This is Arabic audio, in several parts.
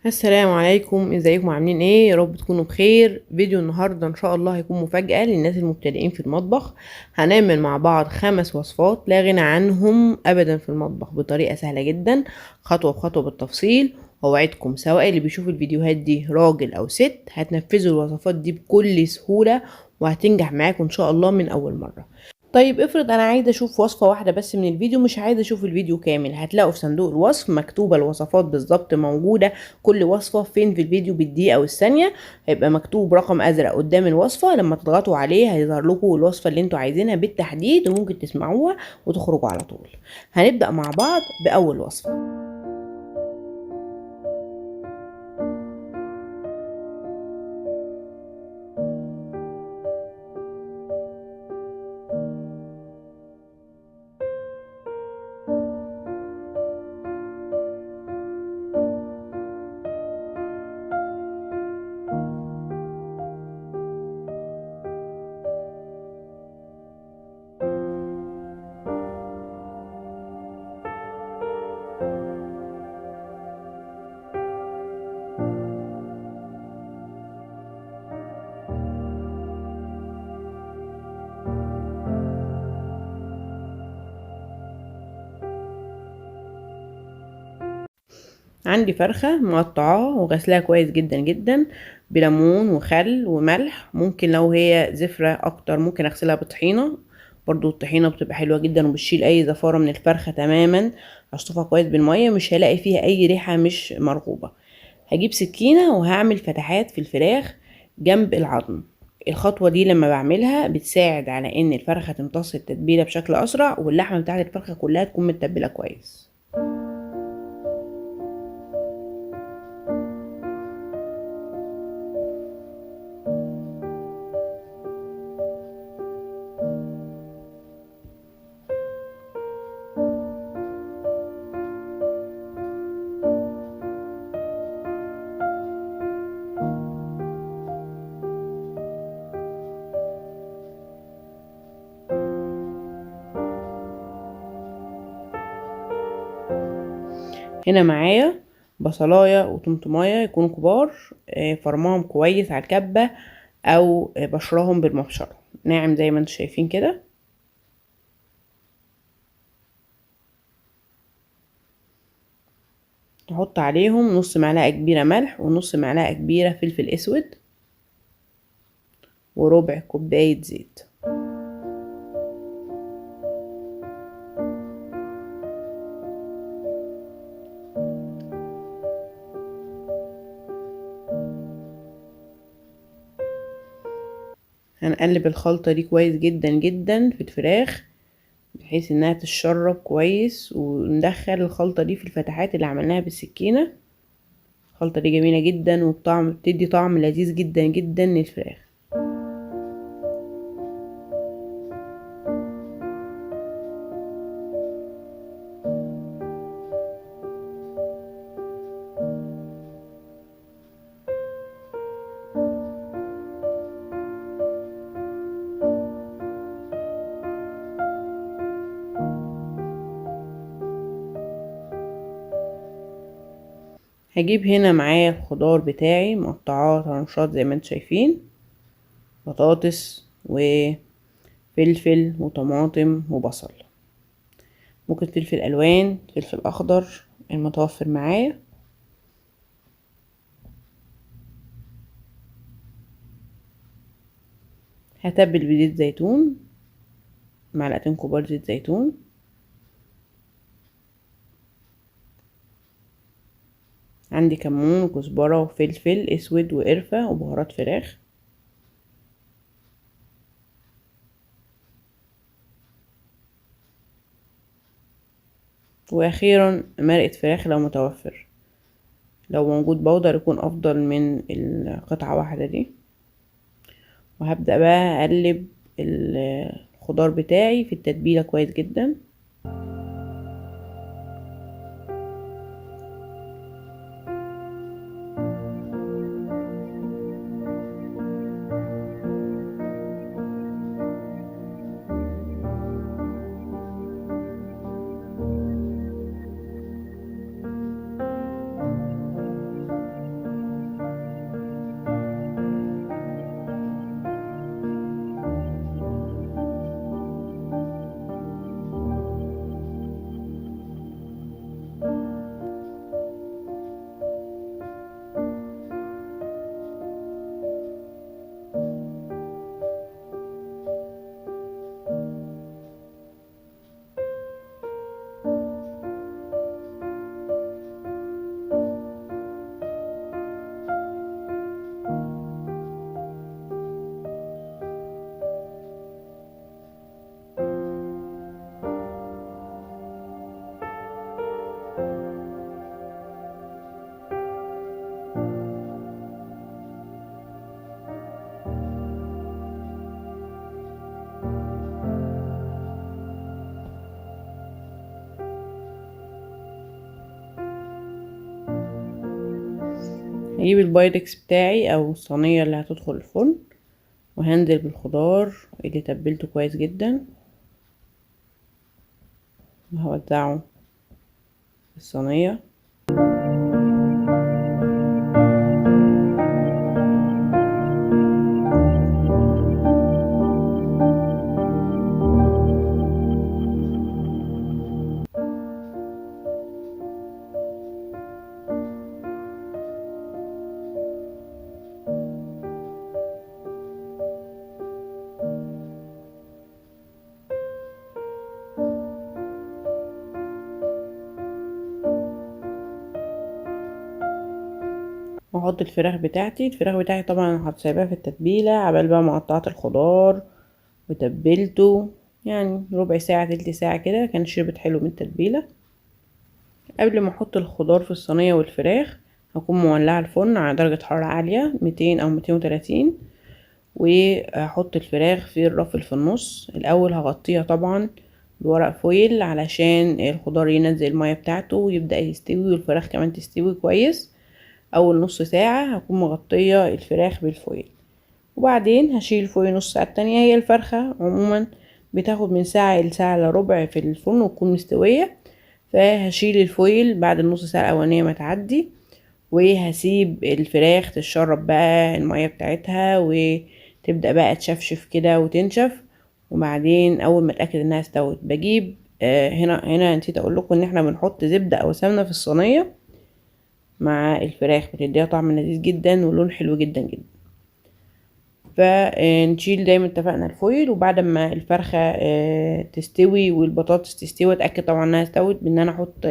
السلام عليكم، ازيكم عاملين ايه؟ يا رب تكونوا بخير. فيديو النهارده ان شاء الله هيكون مفاجأة للناس المبتدئين في المطبخ. هنعمل مع بعض 5 وصفات لا غنى عنهم ابدا في المطبخ بطريقة سهلة جدا، خطوة بخطوة بالتفصيل. ووعدكم سواء اللي بيشوف الفيديوهات دي راجل او ست هتنفذوا الوصفات دي بكل سهولة وهتنجح معاكم ان شاء الله من اول مرة. طيب افرض انا عايزه اشوف وصفه واحده بس من الفيديو، مش عايزه اشوف الفيديو كامل. هتلاقوا في صندوق الوصف مكتوبه الوصفات بالظبط موجوده، كل وصفه فين في الفيديو بالدقيقه والثانيه. هيبقى مكتوب رقم ازرق قدام الوصفه، لما تضغطوا عليه هيظهر لكم الوصفه اللي انتوا عايزينها بالتحديد وممكن تسمعوها وتخرجوا على طول. هنبدا مع بعض باول وصفه. عندي فرخة مقطعاها وغسلاها كويس جدا جدا بليمون وخل وملح. ممكن لو هي زفرة اكتر ممكن اغسلها بطحينة، برضو الطحينة بتبقى حلوة جدا وبتشيل اي زفارة من الفرخة تماما. هشطفها كويس بالمية، مش هلاقي فيها اي ريحة مش مرغوبة. هجيب سكينة وهعمل فتحات في الفراخ جنب العظم. الخطوة دي لما بعملها بتساعد على ان الفرخة تمتص التتبيلة بشكل اسرع واللحمة بتاعت الفرخة كلها تكون متبلة كويس. هنا معايا بصلاية وطماطماية يكونوا كبار، فرماهم كويس على الكبة او بشرهم بالمبشرة ناعم زي ما انتم شايفين كده. نحط عليهم نص معلقة كبيرة ملح ونص معلقة كبيرة فلفل اسود وربع كوباية زيت. هنقلب الخلطة دي كويس جدا جدا في الفراخ بحيث انها تتشرب كويس، وندخل الخلطة دي في الفتحات اللي عملناها بالسكينة. الخلطة دي جميلة جدا وبطعم، بتدي طعم لذيذ جدا جدا للفراخ. هجيب هنا معايا الخضار بتاعي مقطعاه طرنشات زي ما انتم شايفين، بطاطس وفلفل وطماطم وبصل. ممكن فلفل الوان، فلفل اخضر المتوفر معايا. هتبل بزيت زيتون، معلقتين كبار زيت زيتون. عندي كمون وكزبرة وفلفل اسود وقرفة وبهارات فراخ. واخيرا مرقة فراخ لو متوفر، لو موجود بودر يكون افضل من القطعة واحدة دي. وهبدأ بقى اقلب الخضار بتاعي في التتبيلة كويس جدا. هجيب البايركس بتاعي او الصينية اللي هتدخل الفرن، وهنزل بالخضار اللي تبلته كويس جدا، وهوزعه في الصينية. واحط الفراخ بتاعتي طبعا هتسيبها في التتبيله عبال بقى ما قطعت الخضار وتبلته، يعني ربع ساعه تلت ساعه كده كان شربت حلو من التتبيله. قبل ما احط الخضار في الصينيه والفراخ هكون مولعه الفرن على درجه حراره عاليه 200 او 230، واحط الفراخ في الرف في النص. الاول هغطيها طبعا بورق فويل علشان الخضار ينزل الميه بتاعته ويبدا يستوي، والفراخ كمان تستوي كويس. اول نص ساعة هكون مغطية الفراخ بالفويل، وبعدين هشيل الفويل نص ساعة التانية. هي الفرخة عموما بتاخد من ساعة لساعة الا ربع في الفرن وتكون مستوية، فهشيل الفويل بعد النص ساعة الاولانية ما تعدي، وهسيب الفراخ تشرب بقى المية بتاعتها وتبدأ بقى تشفشف كده وتنشف. وبعدين اول ما اتأكد انها استوت بجيب هنا نسيت اقول لكم ان احنا بنحط زبدة او سمنة في الصينية مع الفراخ، بتديها طعم لذيذ جدا ولون حلو جدا جدا. فنشيل دايما اتفقنا الفويل، وبعد ما الفرخة تستوي والبطاطس تستوي اتأكد طبعا انها استوت بان انا احط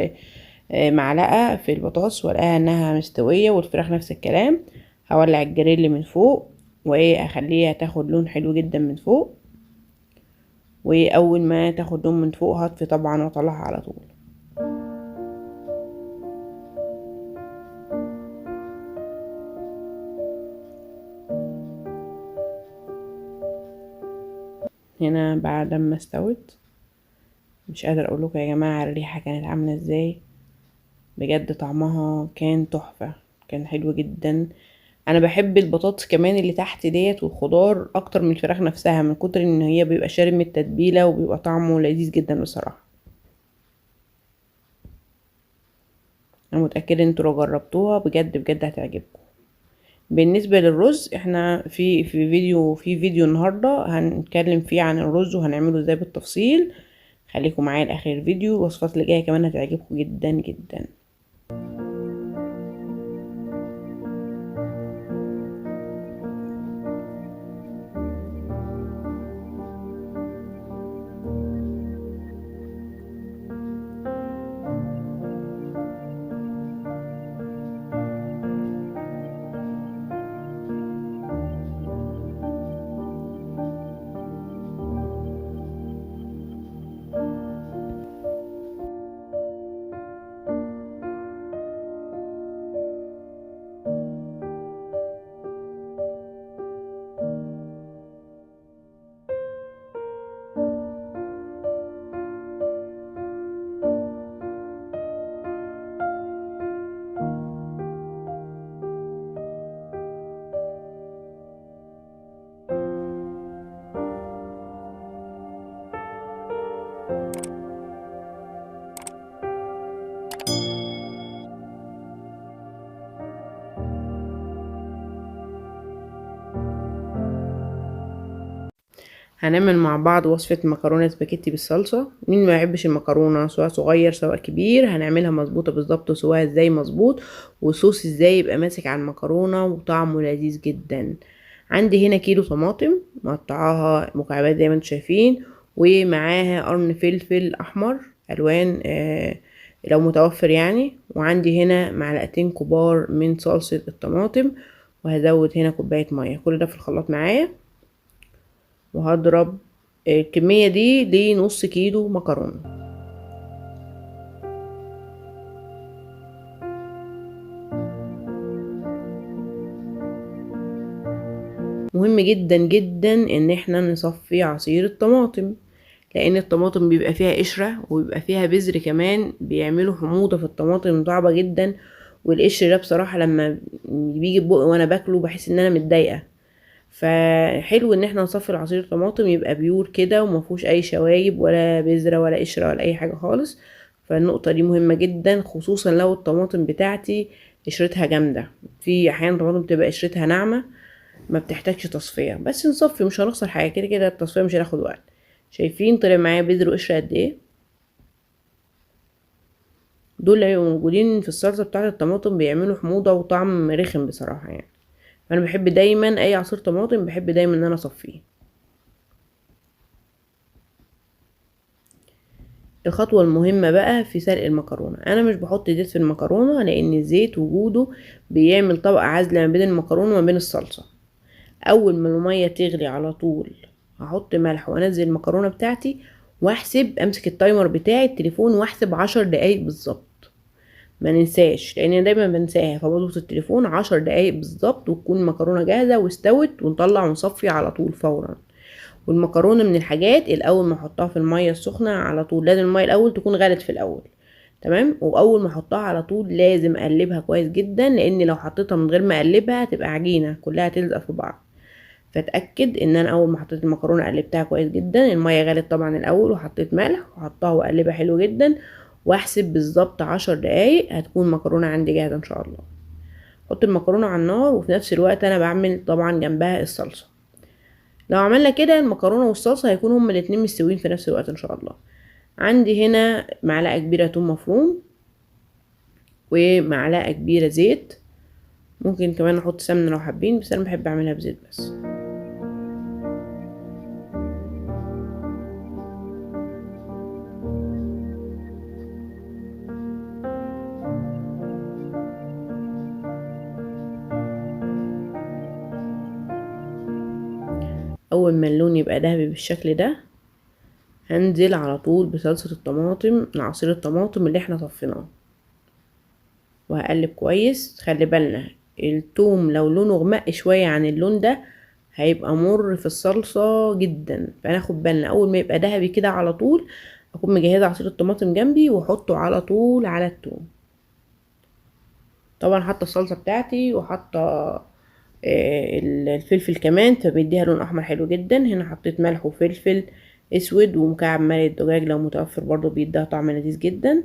معلقة في البطاطس والاقيها انها مستوية، والفراخ نفس الكلام. هولع الجريل من فوق واخليها تاخد لون حلو جدا من فوق، واول ما تاخد لون من فوق هطفي طبعا واطلعها على طول. هنا بعد ما استوت مش قادر اقول لكم يا جماعه الريحه كانت عامله ازاي، بجد طعمها كان تحفه، كان حلو جدا. انا بحب البطاطس كمان اللي تحت ديت والخضار اكتر من الفراخ نفسها، من كتر ان هي بيبقى شارب من التتبيله وبيبقى طعمه لذيذ جدا بصراحه. انا متاكده ان انتوا لو جربتوها بجد بجد هتعجبكم. بالنسبه للرز احنا في فيديو النهارده هنتكلم فيه عن الرز وهنعمله ازاي بالتفصيل. خليكم معايا لاخر الفيديو، الوصفات اللي جايه كمان هتعجبكم جدا جدا. هنعمل مع بعض وصفة مكرونة سباكيتي بالصلصة. مين ما يحبش المكرونة سواء صغير سواء كبير، هنعملها مظبوطة بالظبط، وسواها ازاي مظبوط، وصوص ازاي يبقى ماسك على المكرونة وطعمه لذيذ جدا. عندي هنا كيلو طماطم مقطعاها مكعبات زي ما انتم شايفين، ومعاها قرن فلفل احمر الوان لو متوفر يعني، وعندي هنا معلقتين كبار من صلصة الطماطم، وهزود هنا كوباية مية. كل ده في الخلاط معايا، وهضرب الكمية دي لنص كيلو مكرونة. مهم جدا جدا ان احنا نصفي عصير الطماطم، لان الطماطم بيبقى فيها قشرة وبيبقى فيها بذر كمان، بيعملوا حموضة في الطماطم صعبة جدا، والقشر ده بصراحة لما بيجي بقي وانا باكله بحس ان انا متضايقة. فحلو ان احنا نصفي العصير الطماطم يبقى بيور كده ومفهوش اي شوايب ولا بذرة ولا قشرة ولا اي حاجة خالص. فالنقطة دي مهمة جدا، خصوصا لو الطماطم بتاعتي قشرتها جامدة. في احيانا طماطم بتبقى قشرتها ناعمة ما بتحتاجش تصفية، بس نصفي مش هنخسر حاجة، كده كده التصفية مش هتاخد وقت. شايفين طلع معايا بذر وقشرة قد ايه؟ دول اللي هيبقوا موجودين في الصلصة بتاعة الطماطم بيعملوا حموضة وطعم رخم بصراحة يعني. فانا بحب دايما اي عصير طماطم بحب دايما ان انا اصفيه. الخطوة المهمة بقى في سلق المكرونة، انا مش بحط زيت في المكرونة لان الزيت وجوده بيعمل طبقة عازلة ما بين المكرونة وما بين الصلصة. اول ما المية تغلي على طول هحط ملح وانزل المكرونة بتاعتي واحسب، امسك التايمر بتاعي التليفون واحسب 10 دقايق بالظبط. ما ننساش لان أنا دايما بنساها، فبضغط التليفون 10 دقايق بالظبط وتكون المكرونة جاهزة واستوت، ونطلع ونصفي على طول فورا. والمكرونة من الحاجات الاول ما احطها في المية السخنة على طول، لازم المية الاول تكون غلت في الاول. تمام. واول ما احطها على طول لازم اقلبها كويس جدا، لان لو حطيتها من غير ما اقلبها هتبقى عجينة كلها تلزق في بعض. فاتاكد ان انا اول ما حطيت المكرونه قلبتها كويس جدا، الميه غلت طبعا الاول، وحطيت ملح وحطها واقلبها حلو جدا، واحسب بالظبط 10 دقايق هتكون المكرونه عندي جاهزه ان شاء الله. احط المكرونه على النار وفي نفس الوقت انا بعمل طبعا جنبها الصلصه. لو عملنا كده المكرونه والصلصه هيكونوا هما الاتنين مستويين في نفس الوقت ان شاء الله. عندي هنا معلقه كبيره توم مفروم ومعلقه كبيره زيت، ممكن كمان نحط سمنه لو حابين، بس انا بحب اعملها بزيت بس. اول ما اللون يبقى دهبي بالشكل ده هنزل على طول بصلصة الطماطم، عصير الطماطم اللي احنا صفيناه، وهقلب كويس. خلي بالنا التوم لو لونه غمق شوية عن اللون ده هيبقى مر في الصلصة جدا، فناخد بالنا اول ما يبقى دهبي كده على طول اكون مجهزة عصير الطماطم جنبي واحطه على طول على التوم. طبعا حاطة الصلصة بتاعتي وحاطة الفلفل كمان فبيديها لون احمر حلو جدا. هنا حطيت ملح وفلفل اسود ومكعب مرق دجاج لو متوفر برضو بيديها طعم لذيذ جدا.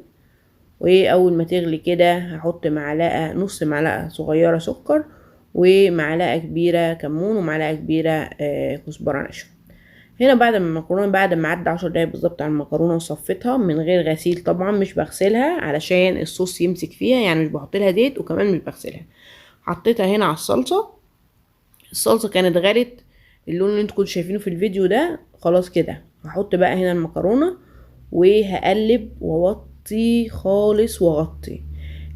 واول ما تغلي كده هحط معلقه، نص معلقه صغيره سكر، ومعلقه كبيره كمون، ومعلقه كبيره كزبره ناشفه. هنا بعد ما المكرونه، بعد ما عدى 10 دقايق بالظبط على المكرونه وصفيتها من غير غسيل طبعا، مش بغسلها علشان الصوص يمسك فيها يعني، مش بحط لها زيت وكمان مش بغسلها. حطيتها هنا على الصلصه، الصلصه كانت غلت اللون اللي انتوا كنتوا شايفينه في الفيديو ده. خلاص كده هحط بقى هنا المكرونه وهقلب واوطي خالص واغطي.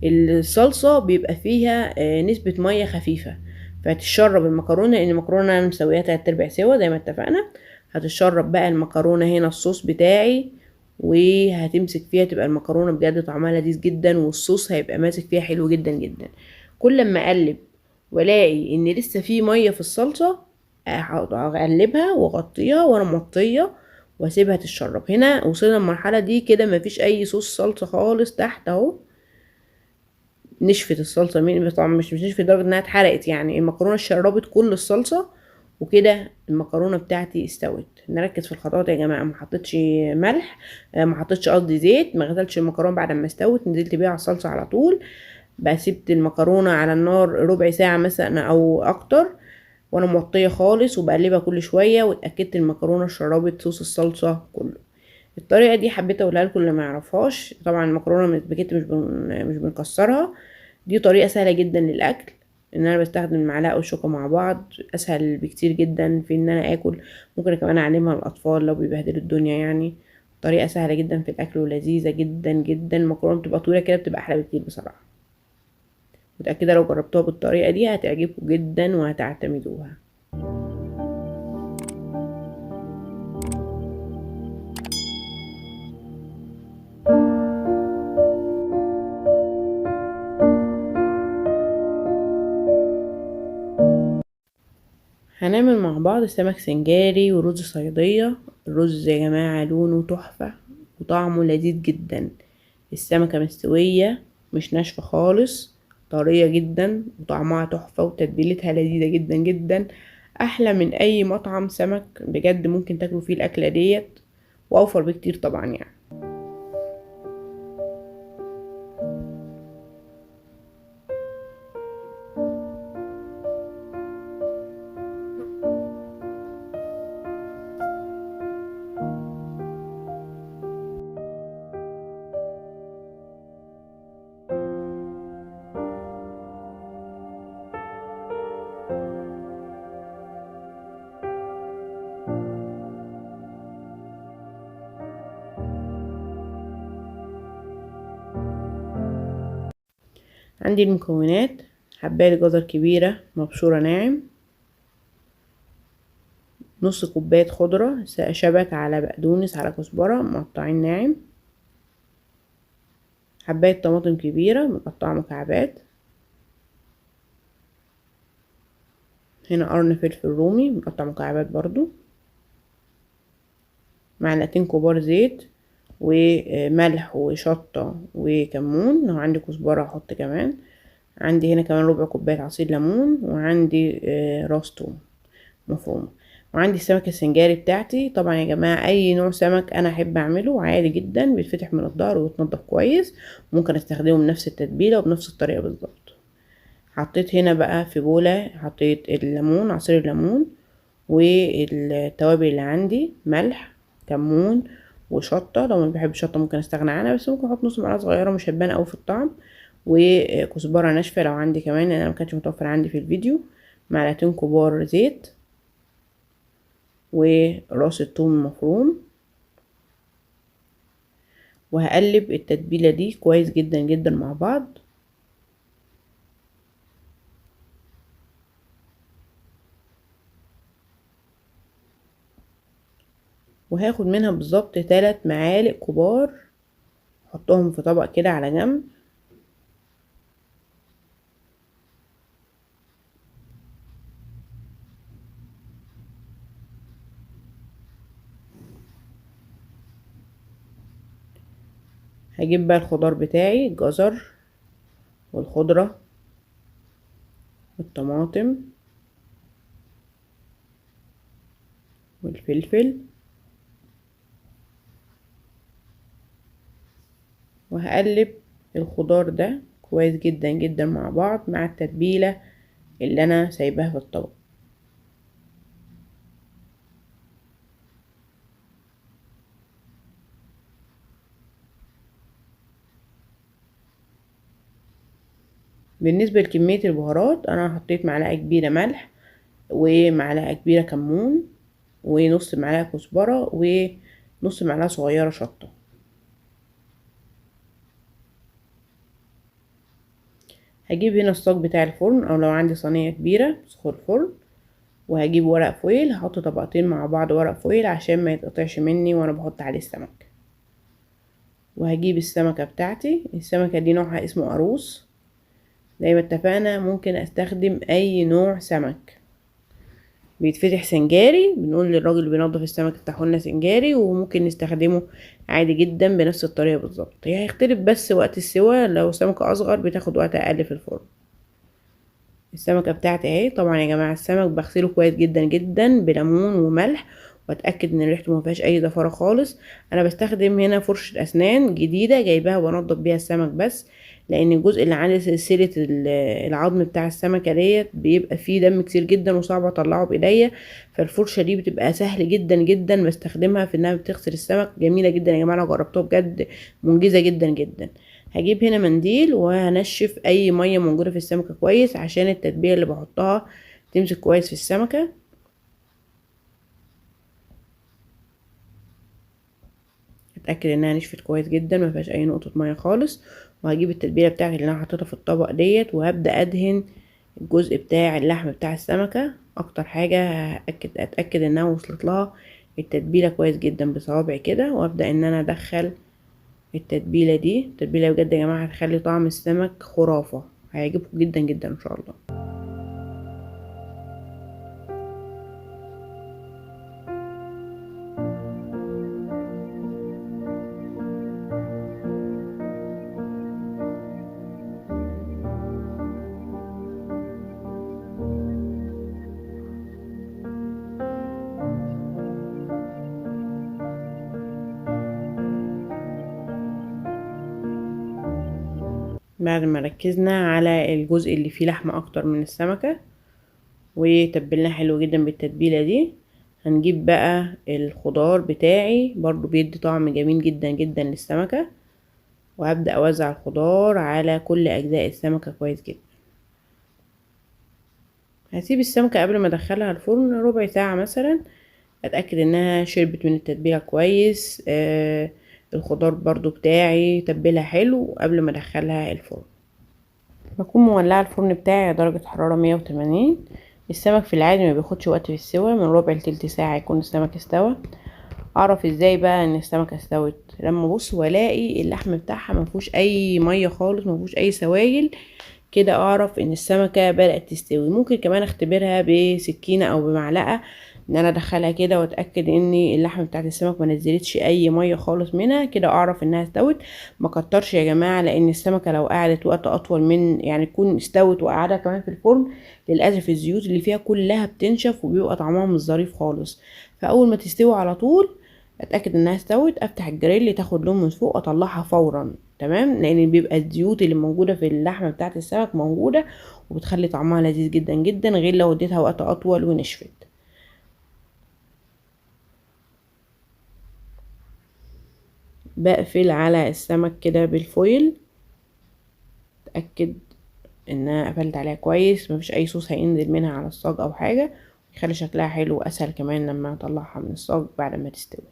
الصلصه بيبقى فيها نسبه ميه خفيفه فتشرب المكرونه، لان المكرونه انا مسويها 3/4 سوا زي ما اتفقنا. هتشرب بقى المكرونه هنا الصوص بتاعي وهتمسك فيها، تبقى المكرونه بجد طعمها لذيذ جدا والصوص هيبقى ماسك فيها حلو جدا جدا. كل ما اقلب والاقي ان لسه في ميه في الصلصه اقلبها واغطيها وانا موطيه واسيبها تتشرب. هنا وصلنا المرحله دي كده مفيش اي صوص صلصه خالص تحت اهو، نشفت الصلصه من طبعا مش نشفت لدرجه انها اتحرقت يعني، المكرونه شربت كل الصلصه وكده المكرونه بتاعتي استوت. نركز في الخطوات يا جماعه، ما حطيتش ملح، ما حطيتش قصدي زيت، ما غسلتش المكرونه بعد ما استوت، نزلت بيها على الصلصه على طول. بقى سبت المكرونه على النار ربع ساعه مثلا او اكتر وانا موطيه خالص وبقلبها كل شويه، واتاكدت المكرونه شربت صوص الصلصه كله. الطريقه دي حبيت اقولها لكم اللي ما يعرفهاش. طبعا المكرونه من الباكيت مش بنكسرها، دي طريقه سهله جدا للاكل، ان انا بستخدم المعلقه والشوكه مع بعض، اسهل بكتير جدا في ان انا اكل. ممكن كمان اعلمها للاطفال لو بيبهدلوا الدنيا يعني. طريقه سهله جدا في الاكل ولذيذه جدا جدا. المكرونه بتبقى طويله كده بتبقى احلى بكتير بصراحه. متاكده لو جربتوها بالطريقه دي هتعجبكم جدا وهتعتمدوها. هنعمل مع بعض سمك سنجاري ورز صيادية. الرز يا جماعة لونه تحفة وطعمه لذيذ جدا. السمكة مستوية مش ناشفة خالص، طرية جدا وطعمها تحفة وتتبيلتها لذيذة جدا جدا، احلى من اي مطعم سمك بجد ممكن تاكلوا فيه الاكلة ديت، واوفر بكتير طبعا يعني. عندي المكونات: حباية جزر كبيرة مبشورة ناعم، نص كوباية خضرة شبت على بقدونس على كزبرة مقطعين ناعم، حباية طماطم كبيرة مقطعة مكعبات، هنا قرن فلفل رومي مقطع مكعبات برضو، معلقتين كبار زيت، وملح وشطة وكمون، لو عندي كزبرة احط كمان، عندي هنا كمان ربع كوباية عصير ليمون، وعندي راس توم مفرومة، وعندي السمكة السنجاري بتاعتي. طبعا يا جماعة اي نوع سمك انا احب اعمله عادي جدا بيتفتح من الظهر ويتنضف كويس، ممكن استخدمه بنفس التتبيلة وبنفس الطريقة بالظبط. حطيت هنا بقى في بولة، حطيت الليمون عصير الليمون والتوابل اللي عندي، ملح كمون وشطة، لو ما بحب الشطة ممكن استغنى عنها، بس ممكن احط نص معلقة صغيرة مش هتبان اوي في الطعم، وكزبرة ناشفة لو عندي كمان لان انا مكانش متوفر عندي في الفيديو، معلقتين كبار زيت، وراس الثوم مفروم. وهقلب التتبيلة دي كويس جدا جدا مع بعض. وهاخد منها بالظبط 3 معالق كبار، احطهم في طبق كده على جنب. هجيب بقى الخضار بتاعي، الجزر والخضرة والطماطم والفلفل، وهقلب الخضار ده كويس جدا جدا مع بعض مع التتبيلة اللي انا سايباها في الطبق. بالنسبة لكمية البهارات انا حطيت معلقة كبيرة ملح، ومعلقة كبيرة كمون، ونص معلقة كزبرة، ونص معلقة صغيرة شطة. هجيب هنا الصاج بتاع الفرن، او لو عندي صينية كبيرة سخن الفرن، وهجيب ورق فويل، هحط طبقتين مع بعض ورق فويل عشان ما يتقطعش مني وانا بحط عليه السمك. وهجيب السمكة بتاعتي، السمكة دي نوعها اسمه قاروص، زي ما اتفقنا ممكن استخدم اي نوع سمك بيتفتح سنجاري، بنقول للراجل اللي بينضف السمك افتحوا لنا سنجاري، وممكن نستخدمه عادي جدا بنفس الطريقة بالظبط. هي هيختلف بس وقت السوا، لو سمكة اصغر بتاخد وقت اقل في الفرن. السمكة بتاعتي اهي. طبعا يا جماعة السمك بغسله كويس جدا جدا بليمون وملح، واتاكد ان ريحته ما فيهاش اي زفاره خالص. انا بستخدم هنا فرشه اسنان جديده جايباها وبنضف بيها السمك بس، لان الجزء اللي عند سلسله العظم بتاع السمكه ديت بيبقى فيه دم كتير جدا وصعب اطلعه بايديا، فالفرشه دي بتبقى سهل جدا جدا بستخدمها في انها بتغسل السمك، جميله جدا يا جماعه، انا جربتها بجد منجزه جدا جدا. هجيب هنا منديل وهنشف اي ميه موجوده في السمكه كويس عشان التتبيله اللي بحطها تمسك كويس في السمكه. اتاكد انها نشفت كويس جدا ما فيهاش اي نقطه ميه خالص. وهجيب التتبيله بتاعتي اللي انا حطيتها في الطبق ديت، وهبدا ادهن الجزء بتاع اللحم بتاع السمكه. اكتر حاجه اتاكد انها وصلت لها التتبيله كويس جدا بصوابعي كده، وابدا ان انا ادخل التتبيله دي. التتبيله بجد يا جماعه هتخلي طعم السمك خرافه، هيعجبكم جدا جدا ان شاء الله. بعد ما ركزنا على الجزء اللي فيه لحمة اكتر من السمكة وتبلنا حلو جدا بالتتبيلة دي، هنجيب بقى الخضار بتاعي برضو بيدي طعم جميل جدا جدا للسمكة، وهبدأ اوزع الخضار على كل اجزاء السمكة كويس جدا. هسيب السمكة قبل ما ادخلها الفرن ربع ساعة مثلا، اتأكد انها شربت من التتبيلة كويس. الخضار برضو بتاعي تبلها حلو قبل ما ادخلها الفرن. بكون مولعة الفرن بتاعي على درجة حرارة 180. السمك في العادي ما بياخدش وقت في السوا، من ربع لتلت ساعة يكون السمك استوى. اعرف ازاي بقى ان السمكة استوت؟ لما ابص والاقي اللحم بتاعها مفيهوش اي مية خالص، مفيهوش اي سوائل، كده اعرف ان السمكة بدأت تستوي. ممكن كمان اختبرها بسكينة او بمعلقة، ان انا ادخلها كده واتاكد ان اللحم بتاعت السمك ما نزلتش اي ميه خالص منها، كده اعرف انها استوت. ما كترش يا جماعه، لان السمكه لو قعدت وقت اطول من يعني تكون استوت وقعدها كمان في الفرن، للاسف الزيوت اللي فيها كلها بتنشف وبيبقى طعمها مش ظريف خالص. فاول ما تستوي على طول اتاكد انها استوت، افتح الجريل تاخد لون من فوق، اطلعها فورا. تمام، لان بيبقى الزيوت اللي موجوده في اللحمه بتاعت السمك موجوده، وبتخلي طعمها لذيذ جدا جدا، غير لو اديتها وقت اطول ونشفت. بقفل على السمك كده بالفويل، اتاكد ان انا قفلت عليها كويس، مفيش اي صوص هينزل منها على الصاج او حاجه، يخلي شكلها حلو واسهل كمان لما اطلعها من الصاج بعد ما تستوي.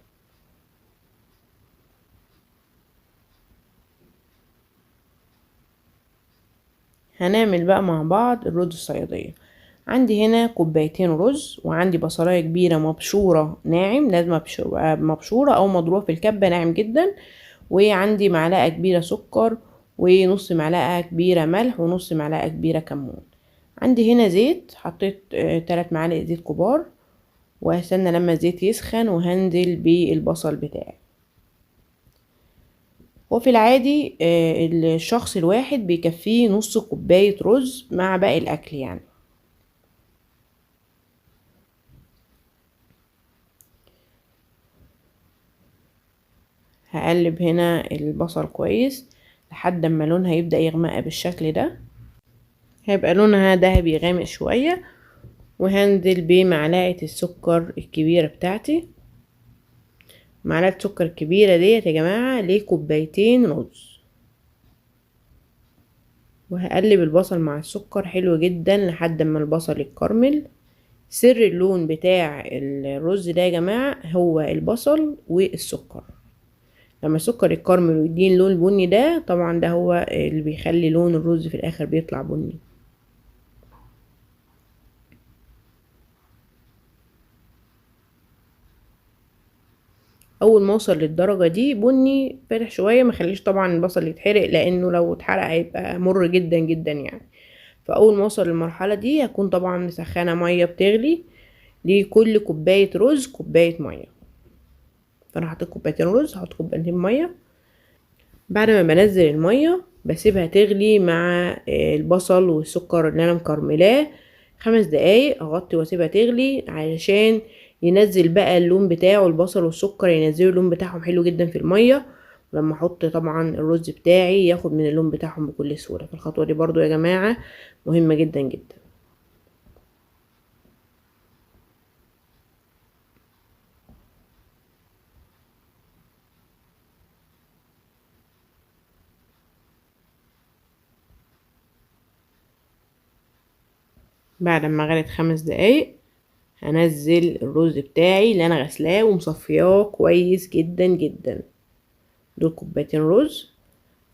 هنعمل بقى مع بعض الرز الصياديه. عندي هنا كوبايتين رز، وعندي بصلايه كبيره مبشوره ناعم، لازم مبشوره او مضروبه في الكبه ناعم جدا، وعندي معلقه كبيره سكر، ونص معلقه كبيره ملح، ونص معلقه كبيره كمون. عندي هنا زيت، حطيت 3 معالق زيت كبار، وهستنى لما الزيت يسخن وهنزل بالبصل بتاعي. وفي العادي الشخص الواحد بيكفيه نص كوباية رز مع باقي الأكل يعني. هقلب هنا البصل كويس لحد ما لونها يبدأ يغمق بالشكل ده، هيبقى لونها ذهبي غامق شوية. وهنزل بمعلقة السكر الكبيرة بتاعتي. معلقة سكر كبيرة ديت يا جماعة لكوبايتين رز. وهقلب البصل مع السكر حلو جدا لحد ما البصل يتكرمل. سر اللون بتاع الرز ده يا جماعة هو البصل والسكر. لما السكر يتكرمل ويدين اللون البني ده، طبعا ده هو اللي بيخلي لون الرز في الاخر بيطلع بني. اول ما اوصل للدرجه دي بني فاتح شويه، ما خليش طبعا البصل يتحرق، لانه لو اتحرق هيبقى مر جدا جدا يعني. فاول ما اوصل للمرحله دي هكون طبعا مسخنه ميه بتغلي، لكل كوبايه رز كوبايه ميه. فانا حطيت كوبايتين رز، هحط كوبايتين ميه. بعد ما بنزل الميه بسيبها تغلي مع البصل والسكر اللي انا مكرملاه 5 دقايق، اغطي واسيبها تغلي علشان ينزل بقى اللون بتاعه. البصل والسكر ينزلوا اللون بتاعهم حلو جدا في الميه، ولما احط طبعا الرز بتاعي ياخد من اللون بتاعهم بكل سهوله. فالخطوه دي برضو يا جماعه مهمه جدا جدا. بعد ما غلت 5 دقايق هنزل الرز بتاعي اللي انا غسلاه ومصفياه كويس جدا جدا. دول كوبايتين رز،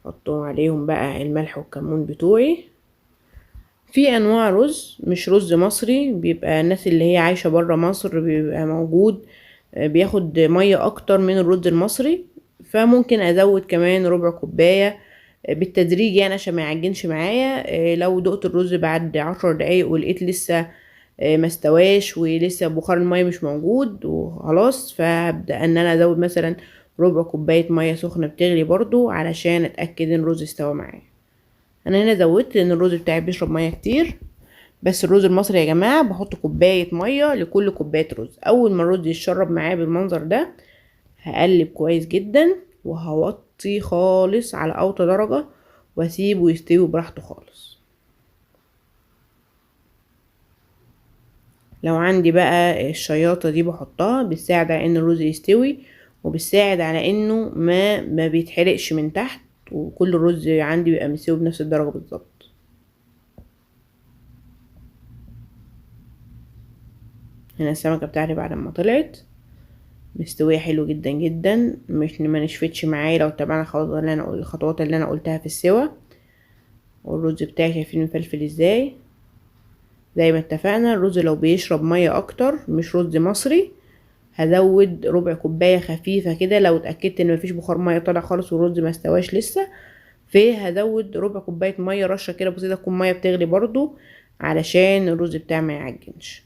حطهم عليهم بقى الملح والكمون بتوعي. في انواع رز مش رز مصري، بيبقى الناس اللي هي عايشة برا مصر بيبقى موجود بياخد مية اكتر من الرز المصري، فممكن ازود كمان ربع كوباية بالتدريج يعني عشان ما يعجنش معايا. لو دقت الرز بعد 10 دقايق ولقيت لسه ما استواش ولسه بخار المية مش موجود وخلاص، فهبدأ ان انا ازود مثلا ربع كوباية مية سخنة بتغلي برضو علشان اتأكد ان الرز استوى معايا. انا هنا زودت لان الرز بتاعي بيشرب مية كتير، بس الرز المصري يا جماعة بحط كوباية مية لكل كوباية رز. اول ما الرز يتشرب معايا بالمنظر ده هقلب كويس جدا، وهوطي خالص على اوطى درجة، واسيبه يستوي براحته خالص. لو عندي بقى الشياطة دي بحطها، بتساعد على ان الرز يستوي، وبتساعد على انه ما بيتحرقش من تحت، وكل الرز عندي بيبقى مستوي بنفس الدرجة بالظبط. هنا السمكة بتاعتي بعد ما طلعت مستوية حلو جدا جدا، مش ما نشفتش معايا لو تابعنا الخطوات اللي انا قلتها في السوا. والرز بتاعي شايفين مفلفل ازاي. زي ما اتفقنا الرز لو بيشرب مية اكتر، مش رز مصري، هزود ربع كوباية خفيفة كده. لو اتأكدت ان مفيش بخار مية طالع خالص والرز ما استواش لسه، هزود ربع كوباية مية رشة كده بسيطة، تكون مية بتغلي برضو علشان الرز بتاعي ما يعجنش.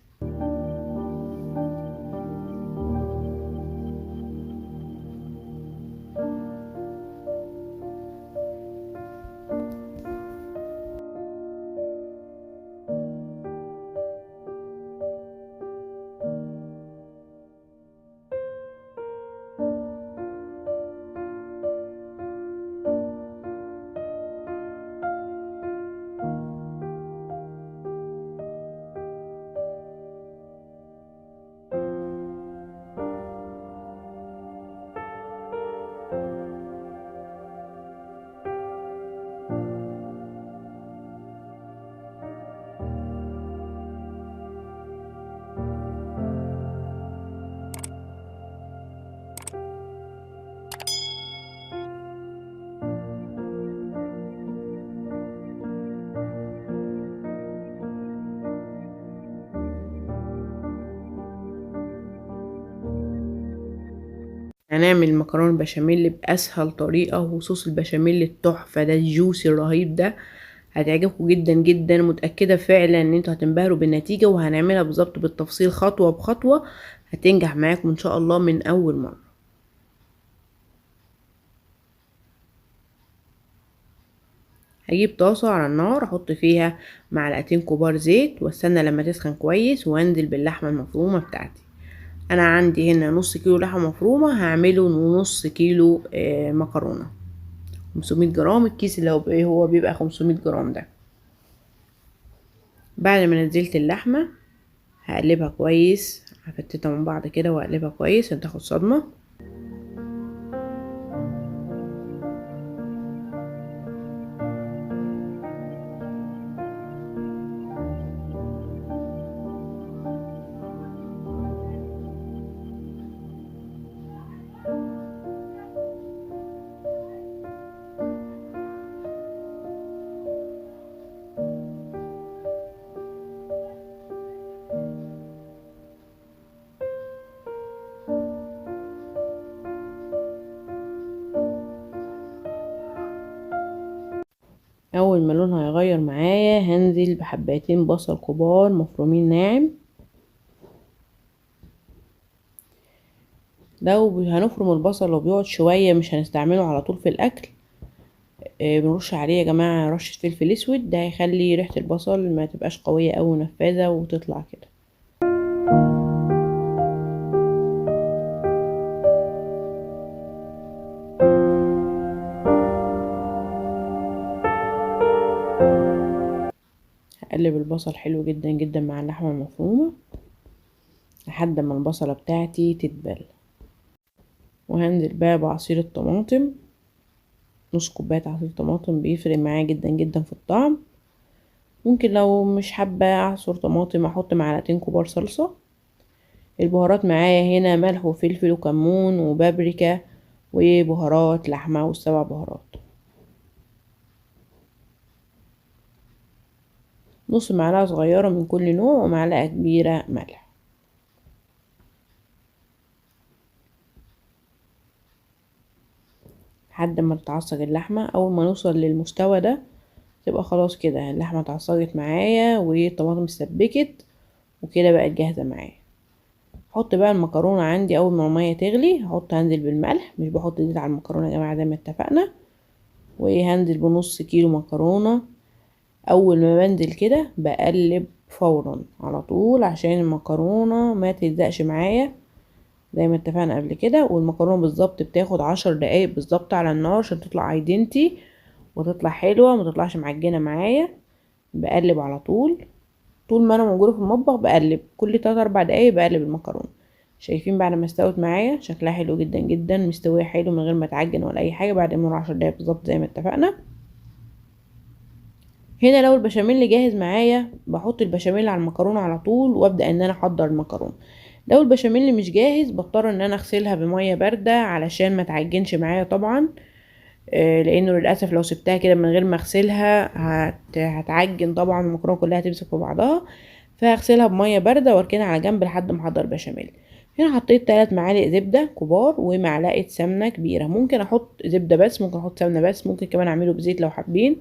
هنعمل مكرونه بشاميل باسهل طريقه، وصوص البشاميل التحفه ده الجوسي الرهيب ده هتعجبكم جدا جدا. متاكده فعلا ان انتوا هتنبهروا بالنتيجه، وهنعملها بالظبط بالتفصيل خطوه بخطوه، هتنجح معاكم ان شاء الله من اول مره. هجيب طاسه على النار، احط فيها معلقتين كبار زيت، واستنى لما تسخن كويس، وانزل باللحمه المفرومه بتاعتي. انا عندي هنا نص كيلو لحمه مفرومه، هعمله نص كيلو مكرونه 500 جرام. الكيس اللي هو بيبقى 500 جرام ده. بعد ما نزلت اللحمه هقلبها كويس، هفتتها من بعض كده واقلبها كويس عشان تاخد صدمه. اول ما لونها هيغير معايا هنزل بحبايتين بصل كبار مفرومين ناعم. لو هنفرم البصل لو بيقعد شويه مش هنستعمله على طول في الاكل، بنرش عليه يا جماعه رشه فلفل اسود، ده هيخلي ريحه البصل ما تبقاش قويه او نفاذه وتطلع كده. هقلب البصل حلو جدا جدا مع اللحمه المفرومه لحد ما البصله بتاعتي تتبل. وهنزل بقى بعصير الطماطم، نص كوبايه عصير طماطم بيفرق معايا جدا جدا في الطعم. ممكن لو مش حابه اعصر طماطم احط معلقتين كبار صلصه. البهارات معايا هنا ملح وفلفل وكمون وبابريكا وبهارات لحمه والسبع بهارات. نص معلقه صغيره من كل نوع ومعلقه كبيره ملح. لحد ما تتعصج اللحمه. اول ما نوصل للمستوى ده تبقى خلاص كده اللحمه اتعصجت معايا والطماطم اتسبكت وكده بقت جاهزه معايا. احط بقى المكرونه عندي. اول ما الميه تغلي هنزل بالملح، مش بحط زيت على المكرونه يا جماعه زي ما اتفقنا. وهنزل بنص كيلو مكرونه. اول ما بنزل كده بقلب فورا على طول عشان المكرونه ما تلزقش معايا زي ما اتفقنا قبل كده. والمكرونه بالظبط بتاخد 10 دقايق بالظبط على النار عشان تطلع ايدنتي وتطلع حلوة متطلعش معجنة معايا. بقلب على طول، طول ما انا موجودة في المطبخ بقلب، كل 3-4 دقايق بقلب المكرونة. شايفين بعد ما استوت معايا شكلها حلو جدا جدا، مستوية حلو من غير ما تعجن ولا اي حاجة، بعد من 10 دقايق بالظبط زي ما اتفقنا. هنا لو البشاميل جاهز معايا بحط البشاميل على المكرونة على طول وابدأ ان انا احضر المكرونة. لو البشاميل مش جاهز بضطر ان انا اغسلها بمية باردة علشان ما تعجنش معايا طبعا، لانه للاسف لو سبتها كده من غير ما اغسلها هتعجن طبعا، المكرونه كلها هتمسك في بعضها. فهغسلها بميه بارده واركنها على جنب لحد ما احضر بشاميل. هنا حطيت 3 معالق زبده كبار ومعلقه سمنه كبيره، ممكن احط زبده بس، ممكن احط سمنه بس، ممكن كمان اعمله بزيت لو حابين.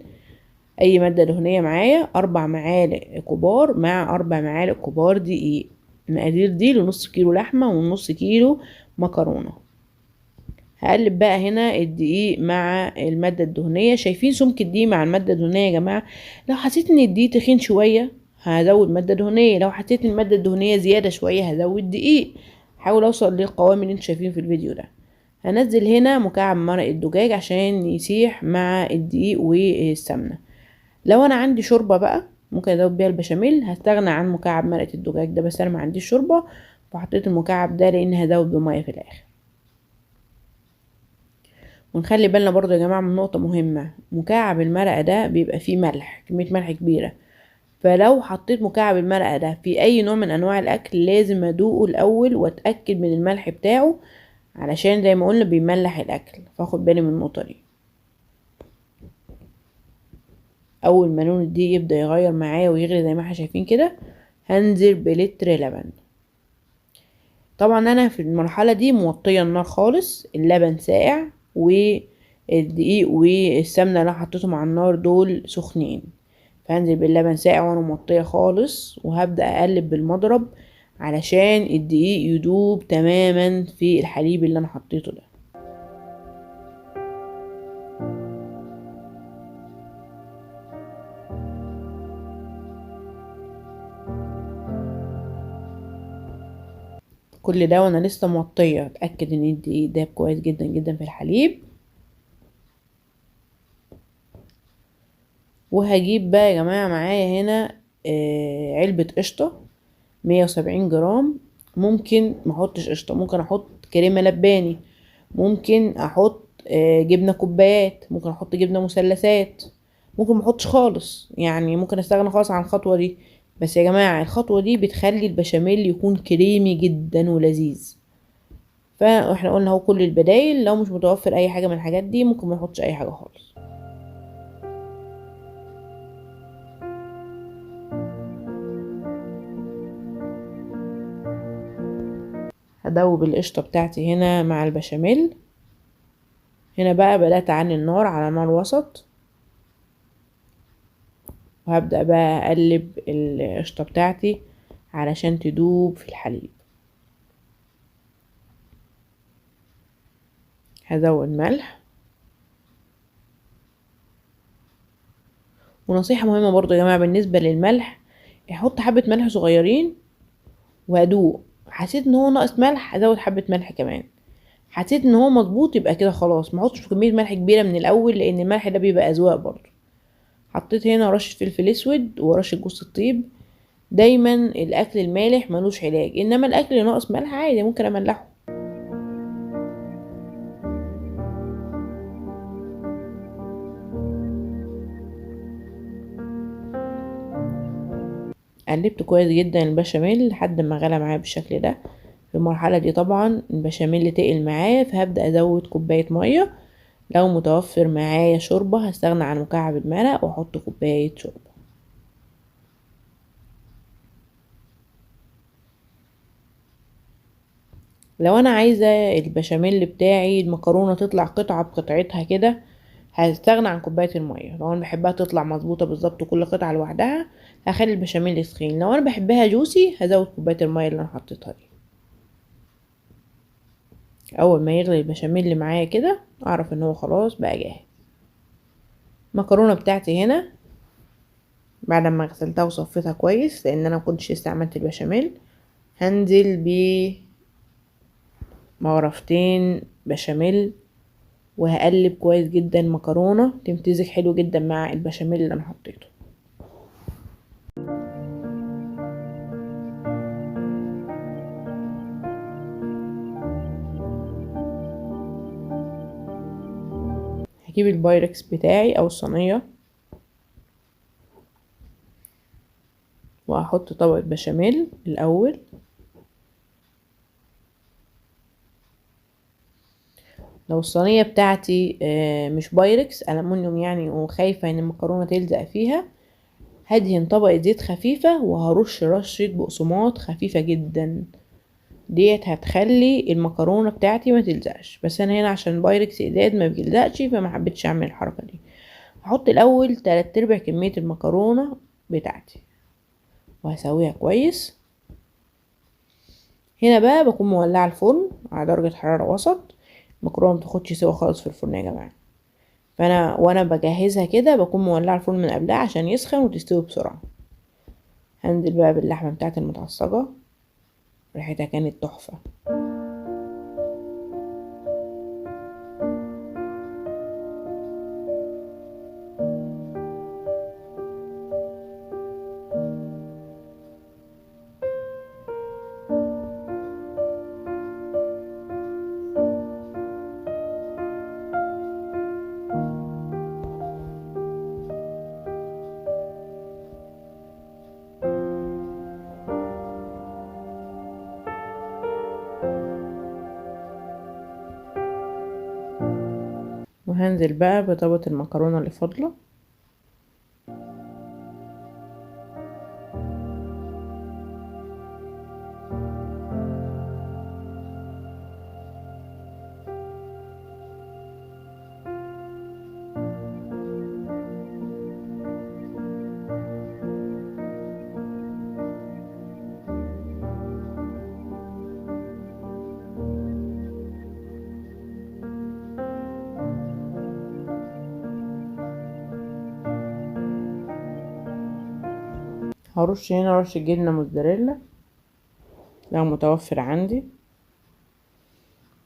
اي ماده دهنيه معايا 4 معالق كبار مع 4 معالق كبار دقيق. المقادير دي لنص كيلو لحمه ونص كيلو مكرونه. هقلب بقى هنا الدقيق مع المادة الدهنية. شايفين سمك الدقيق مع المادة الدهنية يا جماعة؟ لو حسيت ان الدقيق تخين شوية هزود مادة دهنية، لو حسيت ان المادة الدهنية زيادة شوية هزود دقيق. حاول اوصل للقوام اللي انتوا شايفين في الفيديو ده. هنزل هنا مكعب مرق الدجاج عشان يسيح مع الدقيق والسمنة. لو انا عندي شوربة بقى ممكن ازود بيها البشاميل هستغنى عن مكعب مرقة الدجاج ده، بس انا ما عنديش شوربة فحطيت المكعب ده لان هزود بمية في الاخر. ونخلي بالنا برضو يا جماعة من نقطة مهمة، مكعب المرقة ده بيبقى فيه ملح، كمية ملح كبيرة. فلو حطيت مكعب المرقة ده في اي نوع من انواع الاكل لازم ادوقه الاول واتأكد من الملح بتاعه، علشان زي ما قلنا بيملح الاكل، فاخد بالي من النقطة دي. اول ما لون الدقيق يبدأ يغير معايا ويغلي زي ما احنا شايفين كده هنزل بلتر لبن. طبعا انا في المرحلة دي موطية النار خالص، اللبن ساقع والدقيق والسمنة اللي حطيتهم على النار دول سخنين، فهنزل باللبن ساقع وانا موطية خالص وهبدأ اقلب بالمضرب علشان الدقيق يدوب تماما في الحليب اللي انا حطيته ده. كل ده وانا لسه موطية، اتأكد ان الدقيق داب كويس جدا جدا في الحليب. وهجيب بقى يا جماعة معايا هنا علبة قشطة 170 جرام. ممكن محطش قشطة، ممكن احط كريمة لباني، ممكن احط جبنة كوبايات، ممكن احط جبنة مثلثات، ممكن محطش خالص، يعني ممكن استغنى خالص عن الخطوة دي. بس يا جماعة الخطوة دي بتخلي البشاميل يكون كريمي جدا ولذيذ. فاحنا قلنا اهو كل البدايل، لو مش متوفر اي حاجة من الحاجات دي ممكن ما نحطش اي حاجة خالص. هدوب القشطة بتاعتي هنا مع البشاميل. هنا بقى بدأت اعلي النار على نار وسط، وهبدأ بقى اقلب القشطة بتاعتي علشان تدوب في الحليب. هزود ملح. ونصيحة مهمة برضو يا جماعة بالنسبة للملح، احط حبة ملح صغيرين وادوق، حسيت ان هو ناقص ملح ازود حبة ملح كمان، حسيت ان هو مظبوط يبقى كده خلاص، ما احطش كمية ملح كبيرة من الاول لان الملح ده بيبقى اذواق برضو. حطيت هنا رشة فلفل اسود ورشة جوز الطيب. دايما الاكل المالح ملوش علاج، انما الاكل اللي ناقص ملح عادي ممكن املحه. قلبت كويس جدا البشاميل لحد ما غلى معايا بالشكل ده. في المرحلة دي طبعا البشاميل تقل معايا فهبدأ ازود كوباية مية. لو متوفر معايا شوربة هستغنى عن مكعب المرق واحط كوباية شوربة. لو انا عايزة البشاميل بتاعي المكرونة تطلع قطعة بقطعتها كده هستغنى عن كوباية المية. لو انا بحبها تطلع مظبوطة بالظبط كل قطعة لوحدها هخلي البشاميل سخين، لو انا بحبها جوسي هزود كوباية المية اللي انا حطيتها دي. اول ما يغلي البشاميل اللي معايا كده اعرف ان هو خلاص بقى جاهز. المكرونة بتاعتي هنا بعد ما غسلتها وصفيتها كويس لان انا مكنتش استعملت البشاميل، هنزل بمغرفتين بشاميل وهقلب كويس جدا المكرونة تمتزج حلو جدا مع البشاميل اللي انا حطيته. هجيب البايركس بتاعي او الصينية وهحط طبقة بشاميل الاول. لو الصينية بتاعتي مش بايركس ألمونيوم يعني وخايفة ان المكرونة تلزق فيها، هدهن طبقة زيت خفيفة وهرش رشة بقسماط خفيفة جدا، ديت هتخلي المكرونة بتاعتي ما تلزقش. بس انا هنا عشان بايركس ازاز ما بيلزقش فما حبيتش اعمل الحركة دي. هحط الاول 3/4 كمية المكرونة بتاعتي وهسويها كويس. هنا بقى بكون مولعة الفرن على درجة حرارة وسط. المكرونة متاخدش سوا خالص في الفرن يا جماعة. وانا بجهزها كده بكون مولعة الفرن من قبلها عشان يسخن وتستوي بسرعة. هنزل بقى باللحمة بتاعتي المتعصجة، ريحتها كانت تحفة. وهنزل بقى بطبقة المكرونة اللي فاضلة. هرش هنا رش جبنة موتزاريلا لو متوفر عندي.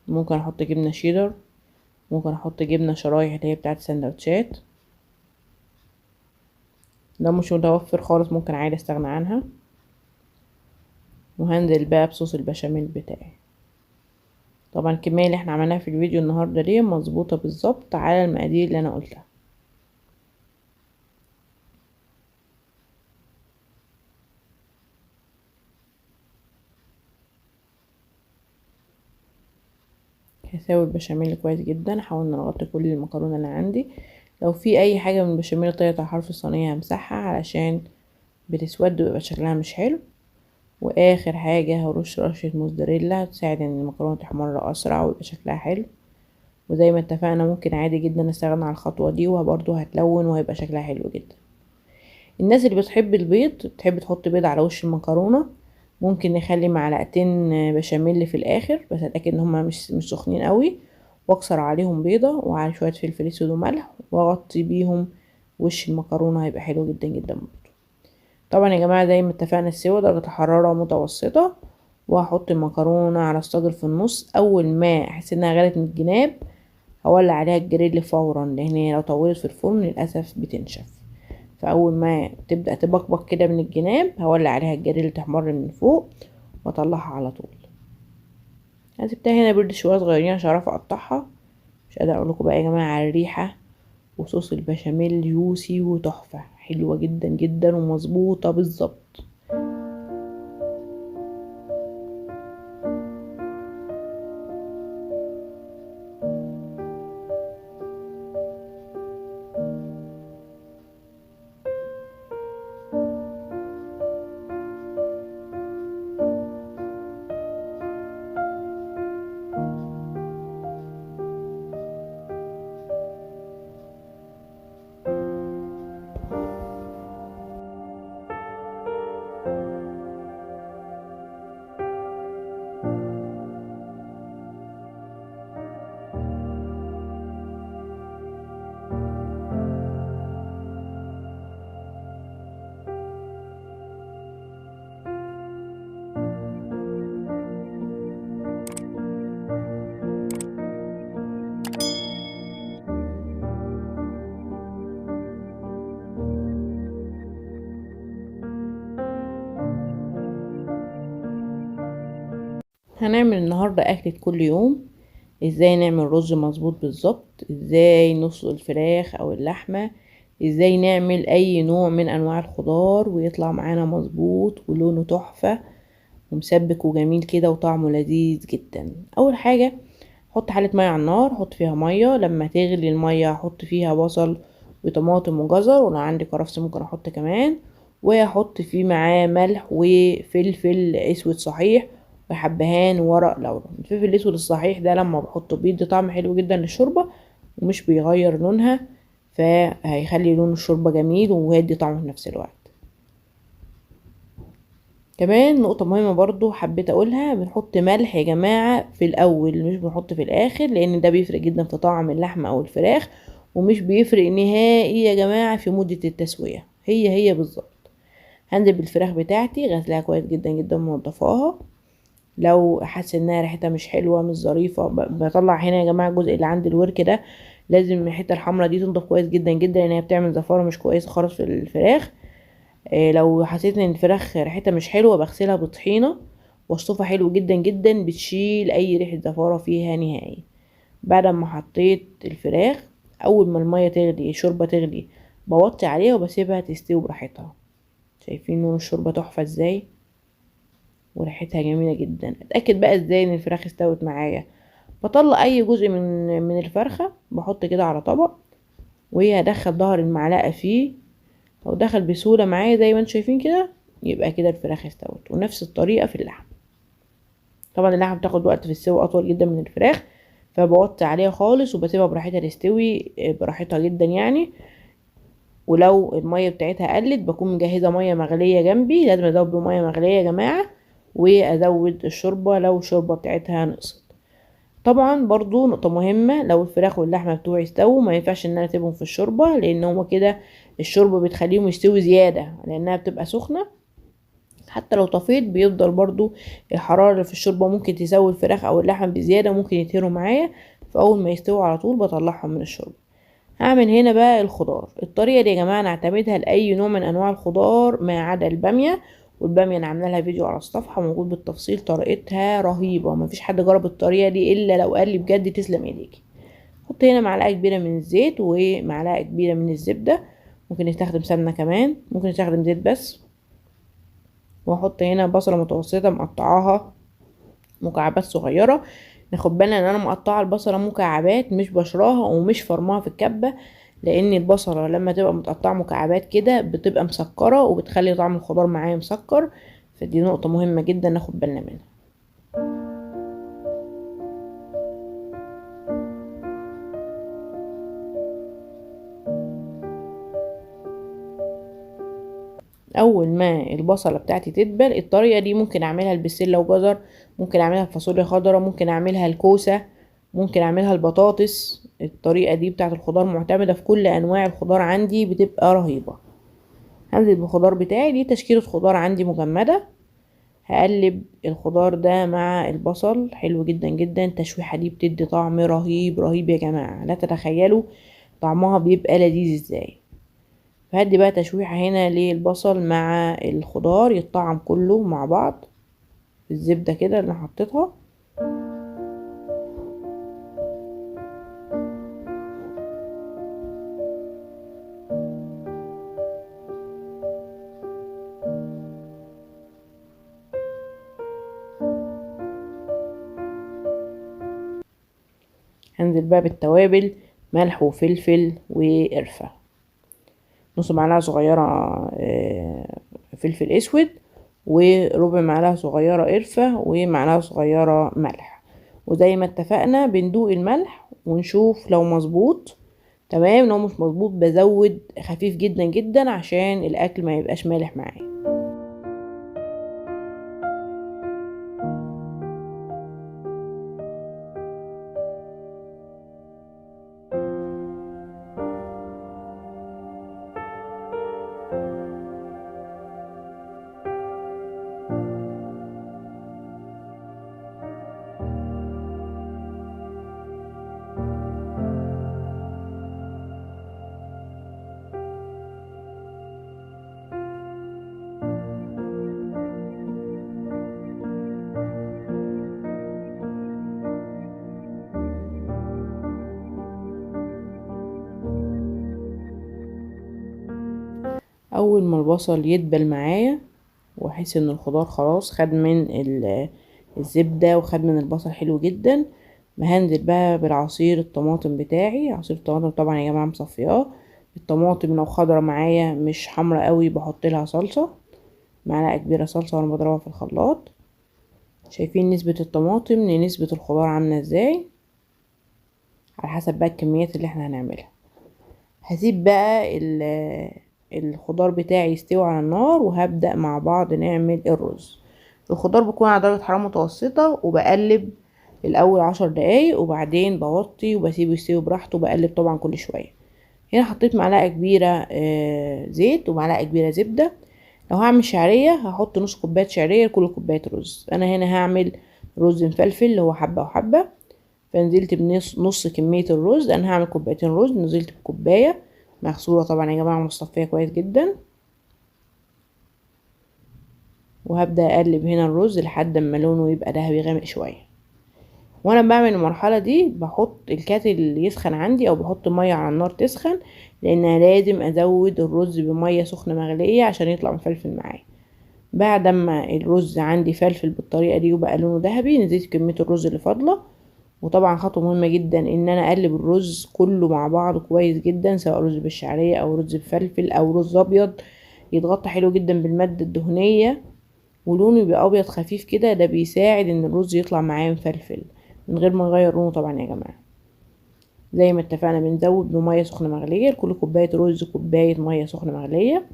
ممكن احط جبنة شيدر، ممكن احط جبنة شرايح اللي هي بتاعت السندوتشات. لو مش متوفر خالص ممكن عادي استغنى عنها. وهنزل بقى بصوص البشاميل بتاعي. طبعا الكمية اللي احنا عملناها في الفيديو النهاردة دي مظبوطة بالظبط على المقادير اللي انا قلتها. هساوي البشاميل كويس جدا، احاول ان اغطي كل المكرونة اللي عندي. لو في اي حاجة من البشاميل طلعت على حرف الصينية همسحها علشان بتسود ويبقى شكلها مش حلو. واخر حاجة هرش رشة موزاريلا تساعد ان المكرونة تحمر اسرع ويبقى شكلها حلو. وزي ما اتفقنا ممكن عادي جدا استغنى عن الخطوة دي وبرضه هتلون وهيبقى شكلها حلو جدا. الناس اللي بتحب البيض بتحب تحط بيض على وش المكرونة، ممكن نخلي معلقتين بشاميل في الاخر بس اتاكد ان هما مش سخنين قوي، واكسر عليهم بيضة وعلى شوية فلفل اسود وملح واغطي بيهم وش المكرونة هيبقى حلو جدا جدا برضه. طبعا يا جماعة زي ما اتفقنا السوا درجة حرارة متوسطة. وهحط المكرونة على الصاجر في النص. اول ما احس انها غلت من الجناب هولع عليها الجريل فورا، لان هي لو طولت في الفرن للاسف بتنشف. فاول ما تبدا تبقبق كده من الجناب هولع عليها الجريل تحمر من فوق واطلعها على طول. انا سبتها هنا برد شويه صغيرين عشان اعرف اقطعها. مش قادره اقول لكم بقى يا جماعه على الريحه، وصوص البشاميل جوسي وتحفه حلوه جدا جدا ومظبوطه بالظبط. هنعمل النهاردة أكلة كل يوم. ازاي نعمل رز مظبوط بالظبط، ازاي نسلق الفراخ او اللحمة، ازاي نعمل اي نوع من انواع الخضار ويطلع معانا مظبوط ولونه تحفة ومسبك وجميل كده وطعمه لذيذ جدا. اول حاجة حط حلة مية على النار، حط فيها مية، لما تغلي المية حط فيها بصل وطماطم وجزر، ولو عندي كرفس ممكن احط كمان، واحط فيه معاه ملح وفلفل اسود صحيح وحبهان وورق لورا. الفلفل الاسود الصحيح ده لما بحطه بيدي طعم حلو جدا للشوربة ومش بيغير لونها، فهيخلي لون الشوربة جميل وهيدي طعمه في نفس الوقت. كمان نقطة مهمة برضو حبيت اقولها، بنحط ملح يا جماعة في الاول مش بنحط في الاخر، لان ده بيفرق جدا في طعم اللحمة او الفراخ، ومش بيفرق نهائي يا جماعة في مدة التسوية، هي بالظبط. هنزل بالفراخ بتاعتي غسلها كويس جدا جدا ومنضفاها. لو حاسه انها ريحتها مش حلوه مش ظريفه بطلع هنا يا جماعه الجزء اللي عند الورك ده، لازم الحته الحمراء دي تنضف كويس جدا جدا لان هي بتعمل زفاره مش كويسه خالص في الفراخ. لو حسيت ان الفراخ ريحتها مش حلوه بغسلها بطحينه واشطفها حلو جدا جدا، بتشيل اي ريحه زفاره فيها نهائي. بعد ما حطيت الفراخ، اول ما الميه تغلي الشوربه تغلي بوطي عليها وبسيبها تستوي براحتها. شايفين لون الشوربه تحفه ازاي وريحتها جميله جدا. اتاكد بقى ازاي ان الفراخ استوت معايا، بطلع اي جزء من الفرخه بحط كده على طبق وهدخل ظهر المعلقه فيه، لو دخل بسهوله معايا زي ما انتم شايفين كده يبقى كده الفراخ استوت. ونفس الطريقه في اللحم، طبعا اللحم بتاخد وقت في السوا اطول جدا من الفراخ، فبوطي عليها خالص وبسيبها براحتها تستوي براحتها جدا يعني. ولو الميه بتاعتها قلت بكون مجهزه ميه مغليه جنبي، لازم ازود بميه مغليه يا جماعه، وازود الشوربه لو الشوربه بتاعتها نقصت. طبعا برضو نقطة مهمة، لو الفراخ واللحمة بتوعي استووا ما ينفعش ان انا اسيبهم في الشوربة، لان هما كده الشوربة بتخليهم يستوي زيادة لانها بتبقى سخنة. حتى لو طفيت بيفضل برضو الحرارة اللي في الشوربة ممكن تسوي الفراخ او اللحمة بزيادة، ممكن يتهروا معايا. فاول ما يستووا على طول بطلعهم من الشوربة. هعمل هنا بقى الخضار. الطريقة دي يا جماعة نعتمدها لأي نوع من أنواع الخضار ما عدا البامية، والبامية أنا عاملة لها فيديو على الصفحة موجود بالتفصيل، طريقتها رهيبة، مفيش حد جرب الطريقة دي إلا لو قال لي بجد تسلم ايديكي. حط هنا معلقة كبيرة من الزيت ومعلقة كبيرة من الزبدة، ممكن نستخدم سمنة كمان، ممكن نستخدم زيت بس. واحط هنا بصلة متوسطة مقطعاها مكعبات صغيرة. ناخد بالنا ان انا مقطعه البصله مكعبات مش بشراها ومش فرماها في الكبه، لان البصله لما تبقى متقطعه مكعبات كده بتبقى مسكره وبتخلي طعم الخضار معايا مسكر، فدي نقطه مهمه جدا ناخد بالنا منها. اول ما البصله بتاعتي تدبل، الطريقه دي ممكن اعملها البسله وجزر، ممكن اعملها بفاصوليا خضراء، ممكن اعملها الكوسه، ممكن اعملها البطاطس. الطريقه دي بتاعت الخضار معتمده في كل انواع الخضار عندي بتبقى رهيبه. هنزل بالخضار بتاعي، دي تشكيلة خضار عندي مجمدة. هقلب الخضار ده مع البصل حلو جدا جدا، التشويحة دي بتدي طعم رهيب رهيب يا جماعة، لا تتخيلوا طعمها بيبقى لذيذ ازاي. فهدي بقى تشويحة هنا للبصل مع الخضار يتطعم كله مع بعض في الزبدة كده اللي أنا حطيتها. هنزل بقى بالتوابل، ملح وفلفل وقرفة، نص معلقة صغيرة فلفل اسود، وربع معلقة صغيرة قرفة، ومعلقة صغيرة ملح. وزي ما اتفقنا بندوق الملح ونشوف لو مظبوط تمام، لو مش مظبوط بزود خفيف جدا جدا عشان الاكل ما يبقاش مالح معايا. اول ما البصل يدبل معايا واحس ان الخضار خلاص خد من الزبدة وخد من البصل حلو جدا، هنزل بقى بالعصير الطماطم بتاعي. عصير الطماطم طبعا يا جماعة مصفياه. الطماطم لو خضرة معايا مش حمرا قوي بحط لها صلصة، معلقة كبيرة صلصة وانا بضربها في الخلاط. شايفين نسبة الطماطم لنسبة الخضار عاملة ازاي، على حسب بقى الكميات اللي احنا هنعملها. هسيب بقى الخضار بتاعي يستوي على النار، وهبدأ مع بعض نعمل الرز. الخضار بيكون على درجة حرارة متوسطة، وبقلب الأول 10 دقايق، وبعدين بوطي وبسيبه يستوي براحته، بقلب طبعا كل شوية. هنا حطيت معلقة كبيرة زيت ومعلقة كبيرة زبدة. لو هعمل شعرية هحط نص كوباية شعرية لكل كوباية رز. أنا هنا هعمل رز مفلفل اللي هو حبة وحبة، فنزلت بنص كمية الرز. انا هعمل كوبايتين رز، نزلت بكوباية مغسولة طبعا يا جماعة مصفية كويس جدا، وهبدأ اقلب هنا الرز لحد ما لونه يبقى ذهبي غامق شوية. وانا بعمل المرحلة دي بحط الكاتل اللي يسخن عندي، او بحط مية على النار تسخن، لان أنا لازم ازود الرز بمية سخنة مغلية عشان يطلع مفلفل معايا. بعد ما الرز عندي فلفل بالطريقة دي وبقى لونه ذهبي، نزلت كمية الرز اللي فاضلة. وطبعا خطوة مهمة جدا ان انا اقلب الرز كله مع بعض كويس جدا، سواء رز بالشعرية او رز بفلفل او رز ابيض، يتغطى حلو جدا بالمادة الدهنية ولونه يبقى ابيض خفيف كده. ده بيساعد ان الرز يطلع معايا مفلفل من غير ما يغير لونه طبعا يا جماعة. زي ما اتفقنا بنزود بمية سخنة مغلية لكل كوباية رز كوباية مية سخنة مغلية.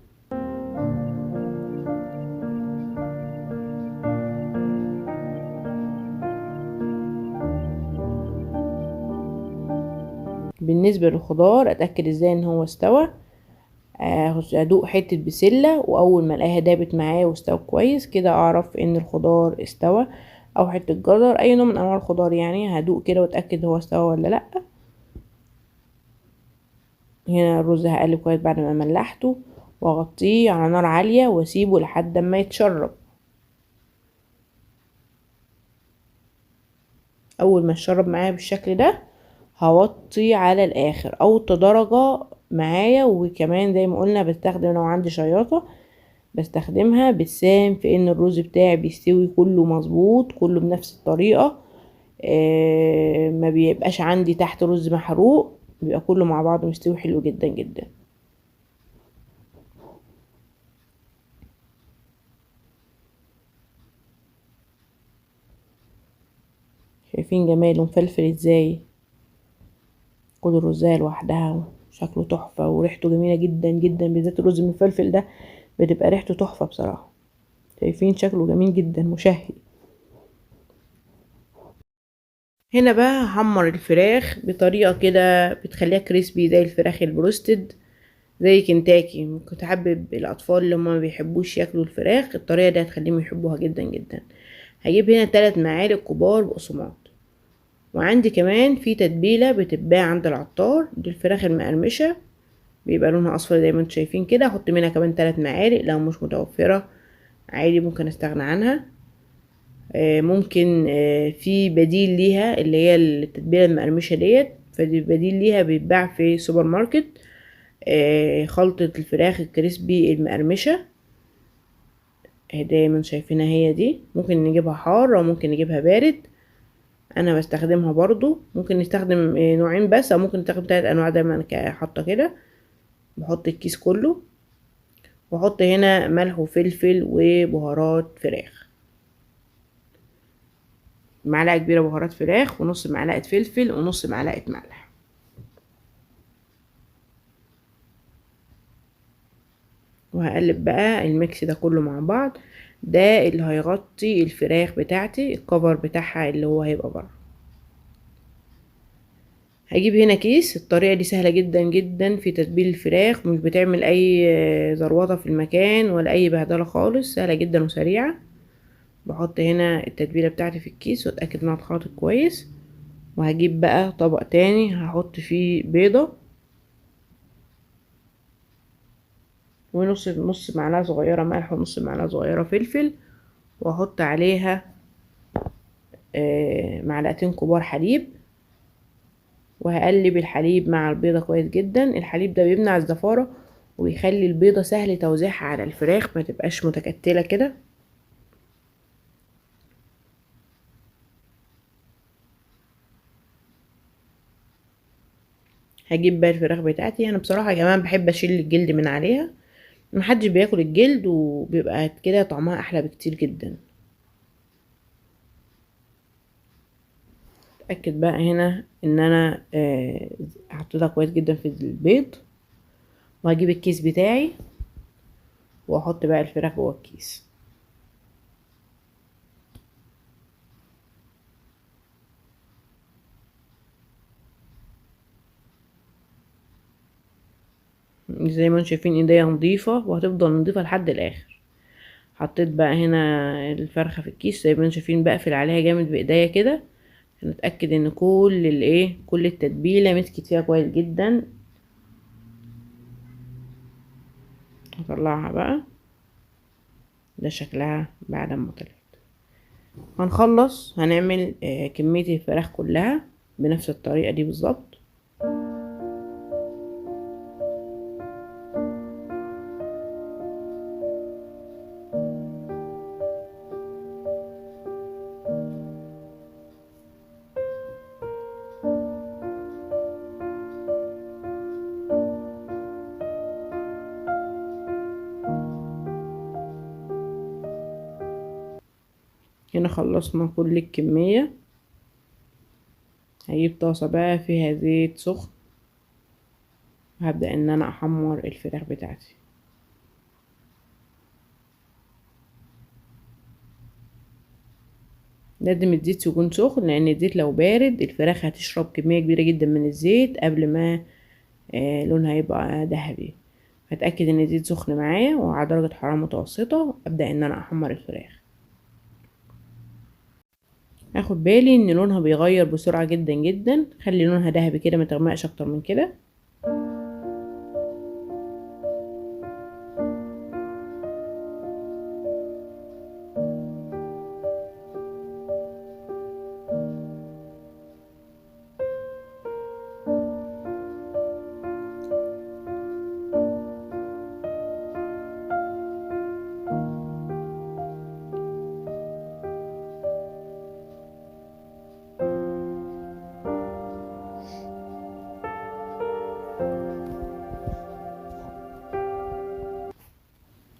بالنسبة للخضار اتأكد ازاي ان هو استوى. ادوق حتة بسلة، واول ما الاقيها دابت معايا واستوى كويس كده اعرف ان الخضار استوى، او حتة جزر اي نوع من انواع الخضار يعني. هدوق كده واتأكد هو استوى ولا لا. هنا الرز هقلب كويس بعد ما ملحته، واغطيه على نار عالية واسيبه لحد ما يتشرب. اول ما يتشرب معايا بالشكل ده هوطي على الاخر اوطي درجة معايا. وكمان زي ما قلنا بستخدم لو عندي شياطة بستخدمها بتساهم في ان الرز بتاعي بيستوي كله مظبوط، كله بنفس الطريقة. ما بيبقاش عندي تحت رز محروق، بيبقى كله مع بعضه مستوي حلو جدا جدا. شايفين جماله مفلفل ازاي، كل الرزاية لوحدها شكله تحفة وريحته جميلة جدا جدا. بالذات الرز المفلفل ده بتبقى ريحته تحفة بصراحة. شايفين شكله جميل جدا مشهي. هنا بقى هحمر الفراخ بطريقة كده بتخليها كريسبي زي الفراخ البروستد زي كنتاكي. ممكن تحبب الاطفال اللي ما بيحبوش ياكلوا الفراخ، الطريقة دي هتخليهم يحبوها جدا جدا. هجيب هنا 3 معالق كبار بقسماط، وعندي كمان في تتبيلة بتتباع عند العطار دي الفراخ المقرمشة، بيبقى لونها اصفر زي ما انتم شايفين كده. احط منها كمان 3 معالق، لو مش متوفرة عادي ممكن استغنى عنها. ممكن في بديل ليها اللي هي التتبيله المقرمشه ديت، فدي بديل ليها بيتباع في سوبر ماركت. خلطه الفراخ الكريسبي المقرمشه دايما شايفينها هي دي. ممكن نجيبها حار او ممكن نجيبها بارد، انا بستخدمها برضو. ممكن نستخدم نوعين بس، او ممكن نستخدم 3 انواع زي ما انا حاطه كده. بحط الكيس كله، واحط هنا ملح وفلفل وبهارات فراخ، معلقة كبيرة بهارات فراخ ونص معلقة فلفل ونص معلقة ملح. وهقلب بقى الميكس ده كله مع بعض. ده اللي هيغطي الفراخ بتاعتي، الكفر بتاعها اللي هو هيبقى بره. هجيب هنا كيس. الطريقة دي سهلة جدا جدا في تتبيل الفراخ، مش بتعمل اي زروطة في المكان ولا اي بهدلة خالص، سهلة جدا وسريعة. بحط هنا التتبيلة بتاعتي في الكيس واتأكد انها اتخلطت كويس. وهجيب بقى طبق تاني هحط فيه بيضة ونص معلقة صغيرة ملح ونص معلقة صغيرة فلفل، واحط عليها معلقتين كبار حليب. وهقلب الحليب مع البيضة كويس جدا. الحليب ده بيمنع الزفارة ويخلي البيضة سهل توزيعها على الفراخ، ما تبقاش متكتلة كده. هجيب بقى الفراخ بتاعتي. انا بصراحة يا جماعة بحب اشيل الجلد من عليها، محدش بياكل الجلد، وبيبقى كده طعمها احلى بكتير جدا. اتاكد بقى هنا ان انا حطيتها كويس جدا في البيض، وهجيب الكيس بتاعي واحط بقى الفراخ جوه الكيس. زي ما انتم شايفين ايديا نظيفة، وهتفضل نظيفة لحد الاخر. حطيت بقى هنا الفرخة في الكيس زي ما انتم شايفين، بقفل عليها جامد بايديا كده عشان اتاكد ان كل التتبيلة مسكت فيها كويس جدا. هطلعها بقى، ده شكلها بعد ما طلعت. هنخلص هنعمل كمية الفراخ كلها بنفس الطريقة دي بالظبط. هنا خلصنا كل الكمية. هجيب طاسة بقى فيها زيت سخن، وهبدأ ان انا احمر الفراخ بتاعتي. لازم الزيت يكون سخن، لان الزيت لو بارد الفراخ هتشرب كمية كبيرة جدا من الزيت قبل ما لونها يبقى ذهبي. هتأكد ان الزيت سخن معايا وعلى درجة حرارة متوسطة، ابدأ ان انا احمر الفراخ. اخد بالي ان لونها بيغير بسرعة جدا جدا، خلي لونها ذهبي كده، ما تغمقش اكتر من كده.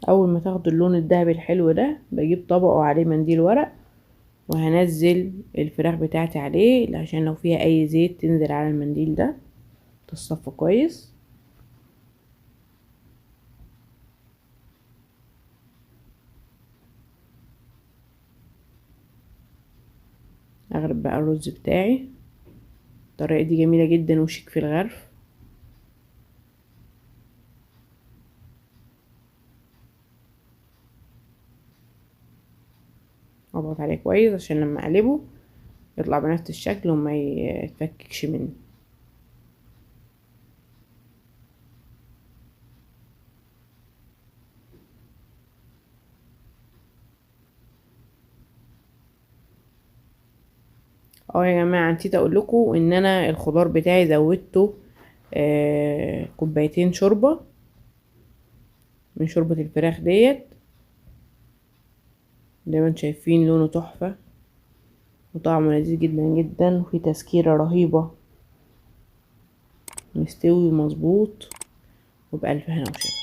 اول ما تاخد اللون الذهبي الحلو ده، بجيب طبق وعليه منديل ورق، وهنزل الفراخ بتاعتي عليه عشان لو فيها اي زيت تنزل على المنديل ده، تصفى كويس. اغرب بقى الرز بتاعي. الطريقة دي جميلة جدا وشيك في الغرف. اضغط عليه كويس عشان لما اقلبه يطلع بنفس الشكل وما يتفككش مني. يا جماعه نسيت اقول لكم ان انا الخضار بتاعي زودته كوبايتين شوربه من شوربه الفراخ ديت. زي ما انتم شايفين لونه تحفه وطعمه لذيذ جدا جدا، وفي تسكيره رهيبه، مستوي مظبوط، وبألف هنا وشفا.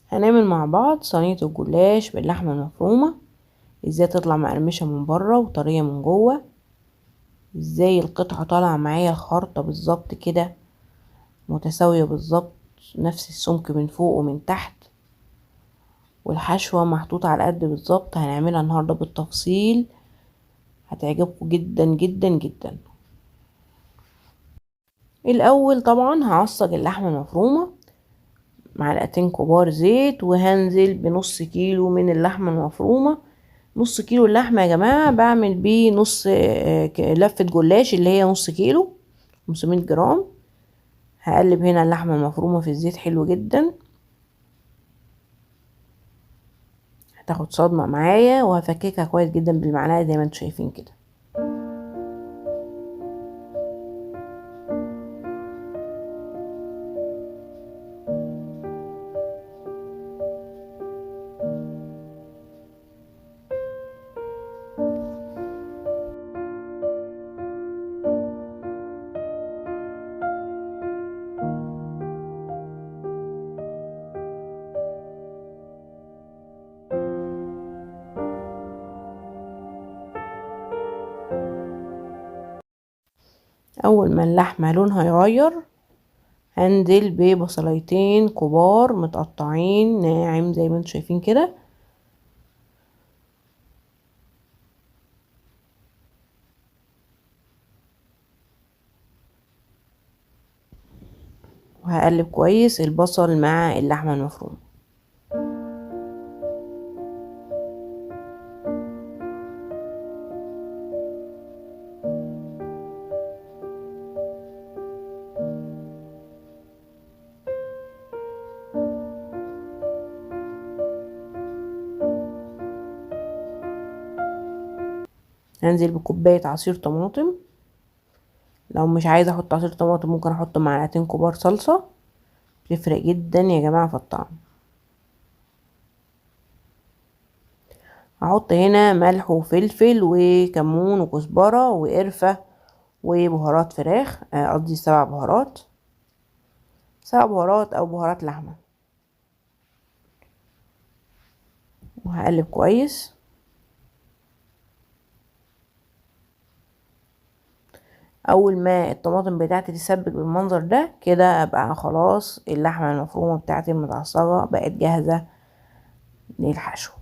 هنعمل مع بعض صينية الجلاش باللحمة المفرومة، ازاي تطلع مقرمشة من بره وطرية من جوه، ازاي القطعة طالعة معايا الخرطة بالظبط كده متساوية بالظبط، نفس السمك من فوق ومن تحت، والحشوة محطوطة على قد بالظبط. هنعملها النهاردة بالتفصيل، هتعجبكم جدا جدا جدا. الاول طبعا هعصج اللحمه المفرومه معلقتين كبار زيت، وهنزل بنص كيلو من اللحمه المفرومه. نص كيلو اللحمه يا جماعه بعمل بيه نص لفه جلاش اللي هي نص كيلو 500 جرام. هقلب هنا اللحمه المفرومه في الزيت حلو جدا، هتاخد صدمه معايا، وهفككها كويس جدا بالمعلقه زي ما انتم شايفين كده. اول ما اللحمه لونها يغير هنزل ببصلايتين كبار متقطعين ناعم زي ما انتم شايفين كده. وهقلب كويس البصل مع اللحمه المفرومه. هنزل بكوبايه عصير طماطم، لو مش عايزه احط عصير طماطم ممكن احط معلقتين كبار صلصه، بتفرق جدا يا جماعه في الطعم. هحط هنا ملح وفلفل وكمون وكزبره وقرفه وبهارات فراخ، قصدي 7 بهارات، 7 بهارات او بهارات لحمه. وهقلب كويس. اول ما الطماطم بتاعتي تتسبك بالمنظر ده كده ابقى خلاص اللحمه المفرومه بتاعتي المتعصجه بقت جاهزه للحشو.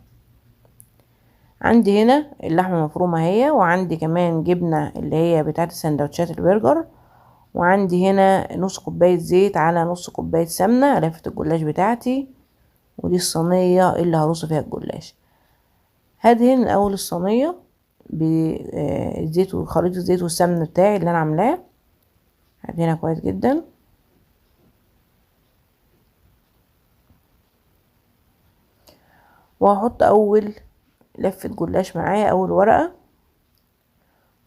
عندي هنا اللحمه المفرومه اهي، وعندي كمان جبنه اللي هي بتاعت سندوتشات البرجر، وعندي هنا نص كوبايه زيت على نص كوبايه سمنه لفه الجلاش بتاعتي، ودي الصينيه اللي هرص فيها الجلاش. هدهن اول الصينيه بالزيت وخليط الزيت والسمنه بتاعي اللي انا عاملاه، هدهنها كويس جدا. وهحط اول لفة جلاش معايا اول ورقة،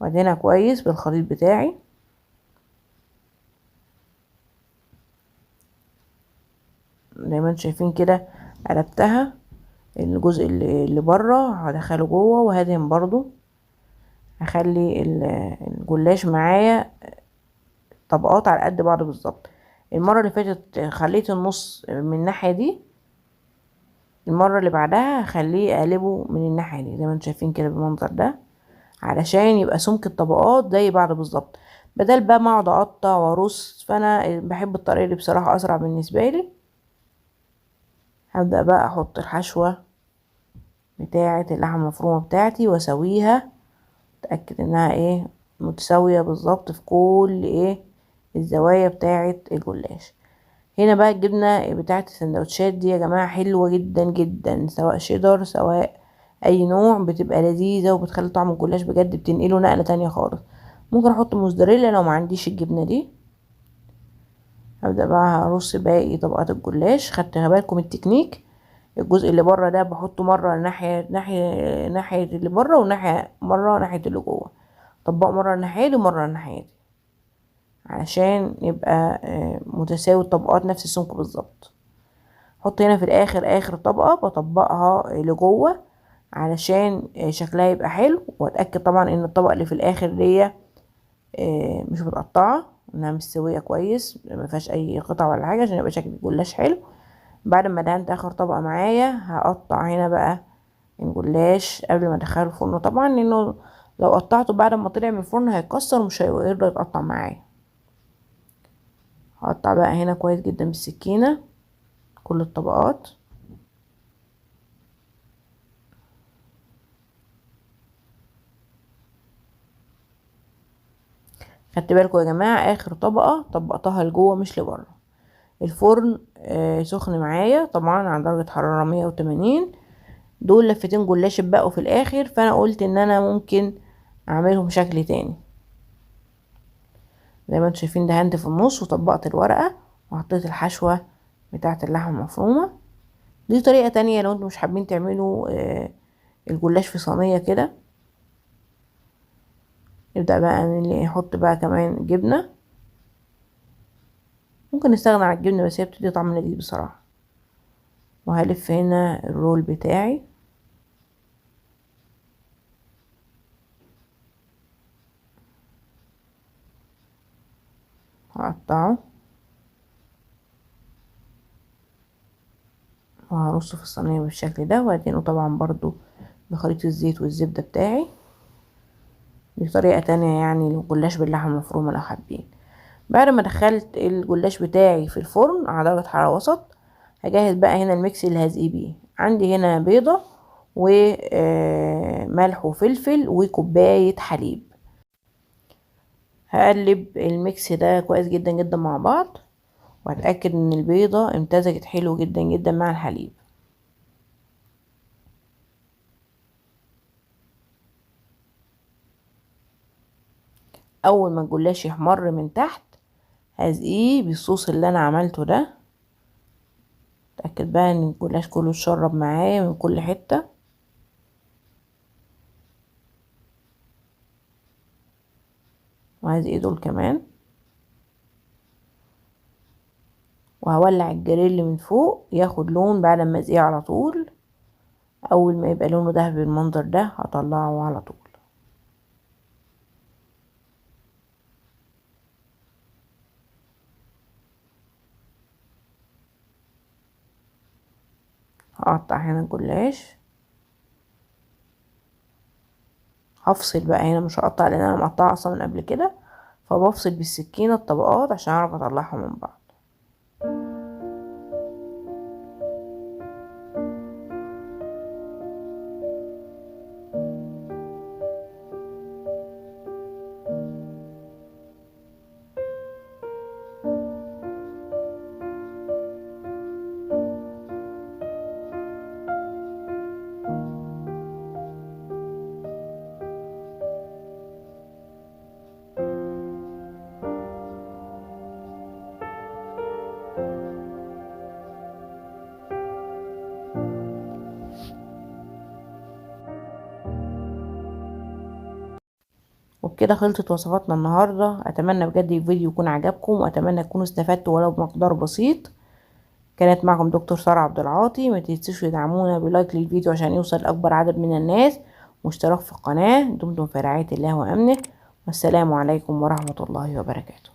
وادهنها كويس بالخليط بتاعي. زي ما انتم شايفين كده قلبتها، الجزء اللي بره هدخله جوه، وهدهن برضو. هخلي الجلاش معايا طبقات على قد بعض بالظبط. المرة اللي فاتت خليت النص من الناحية دي، المرة اللي بعدها هخليه اقلبه من الناحية دي زي ما انتم شايفين كده بالمنظر ده، علشان يبقى سمك الطبقات زي بعض بالظبط، بدل بقى ما اقعد اقطع وارص. فانا بحب الطريقه دي بصراحه، اسرع بالنسبه لي. هبدا بقى احط الحشوه بتاعه اللحمه المفرومه بتاعتي واسويها، اتاكد انها متساويه بالظبط في كل الزوايا بتاعه الجلاش. هنا بقى الجبنه بتاعه السندوتشات دي يا جماعه حلوه جدا جدا، سواء شيدر سواء اي نوع، بتبقى لذيذه وبتخلي طعم الجلاش بجد بتنقله نقله تانية خالص. ممكن احط موزاريلا لو ما عنديش الجبنه دي. هبدا بقى هرص باقي طبقات الجلاش. خدت بالكم التكنيك، الجزء اللي بره ده بحطه مره ناحيه اللي بره، وناحيه مره ناحيه اللي جوه، طبقه مره الناحيه دي ومره الناحيه دي، علشان يبقى متساوي الطبقات نفس السمك بالظبط. احط هنا في الاخر اخر طبقه بطبقها لجوه علشان شكلها يبقى حلو، واتاكد طبعا ان الطبقه اللي في الاخر دي مش متقطعه، انها مستويه كويس ما فيهاش اي قطع ولا حاجه، عشان يبقى شكل الجلاش حلو. بعد ما دهنت اخر طبقه معايا هقطع هنا بقى الجلاش قبل ما ادخله الفرن طبعا، لانه لو قطعته بعد ما طلع من الفرن هيتكسر ومش هيقدر يتقطع معايا. هقطع بقى هنا كويس جدا بالسكينه كل الطبقات. خدت بالكم يا جماعة، اخر طبقة طبقتها لجوه مش لبره. الفرن سخن معايا طبعا على درجة حرارة 180. دول لفتين جلاش اتبقوا في الاخر، فانا قلت ان انا ممكن اعملهم شكل تاني. زي ما انتم شايفين دهنت في النص وطبقت الورقة وحطيت الحشوة بتاعة اللحمة المفرومة. دي طريقة تانية لو انتم مش حابين تعملوا الجلاش في صينية كده. نبدأ بقى نحط بقى كمان جبنة. ممكن نستغنى عن الجبنة بس هي بتدي طعم لذيذ بصراحة. وهلف هنا الرول بتاعي، هقطعه وهرصه في الصينية بالشكل ده، وهدهنه طبعا برضو بخليط الزيت والزبدة بتاعي. دي طريقة تانية يعني للجلاش باللحمة المفرومة لو حابين. بعد ما دخلت الجلاش بتاعي في الفرن على درجة حرارة وسط، هجهز بقى هنا الميكس اللي هزقيه بيه. عندي هنا بيضة وملح وفلفل وكوباية حليب. هقلب الميكس ده كويس جدا جدا مع بعض، وهتأكد ان البيضة امتزجت حلو جدا جدا مع الحليب. اول ما الجلاش يحمر من تحت هزقيه بالصوص اللي انا عملته ده. اتأكد بقى ان الجلاش كله اتشرب معاه من كل حتة. وهزق دول كمان، وهولع الجريل من فوق ياخد لون بعد ما ازقيه على طول. اول ما يبقى لونه دهبي بالمنظر ده هطلعه على طول. هقطع هنا الجلاش. هفصل بقى هنا، مش هقطع لان انا مقطعه اصلا من قبل كده، فبفصل بالسكينة الطبقات عشان اعرف اطلعهم من بعض. وبكده خلصت وصفاتنا النهاردة. اتمنى بجد الفيديو يكون عجبكم، واتمنى تكونوا استفدتوا ولو بمقدار بسيط. كانت معكم دكتور سارة عبد العاطي. ما تنسوش تدعمونا بلايك للفيديو عشان يوصل لاكبر عدد من الناس، واشتراك في القناة. دمتم في رعاية الله وامنه، والسلام عليكم ورحمة الله وبركاته.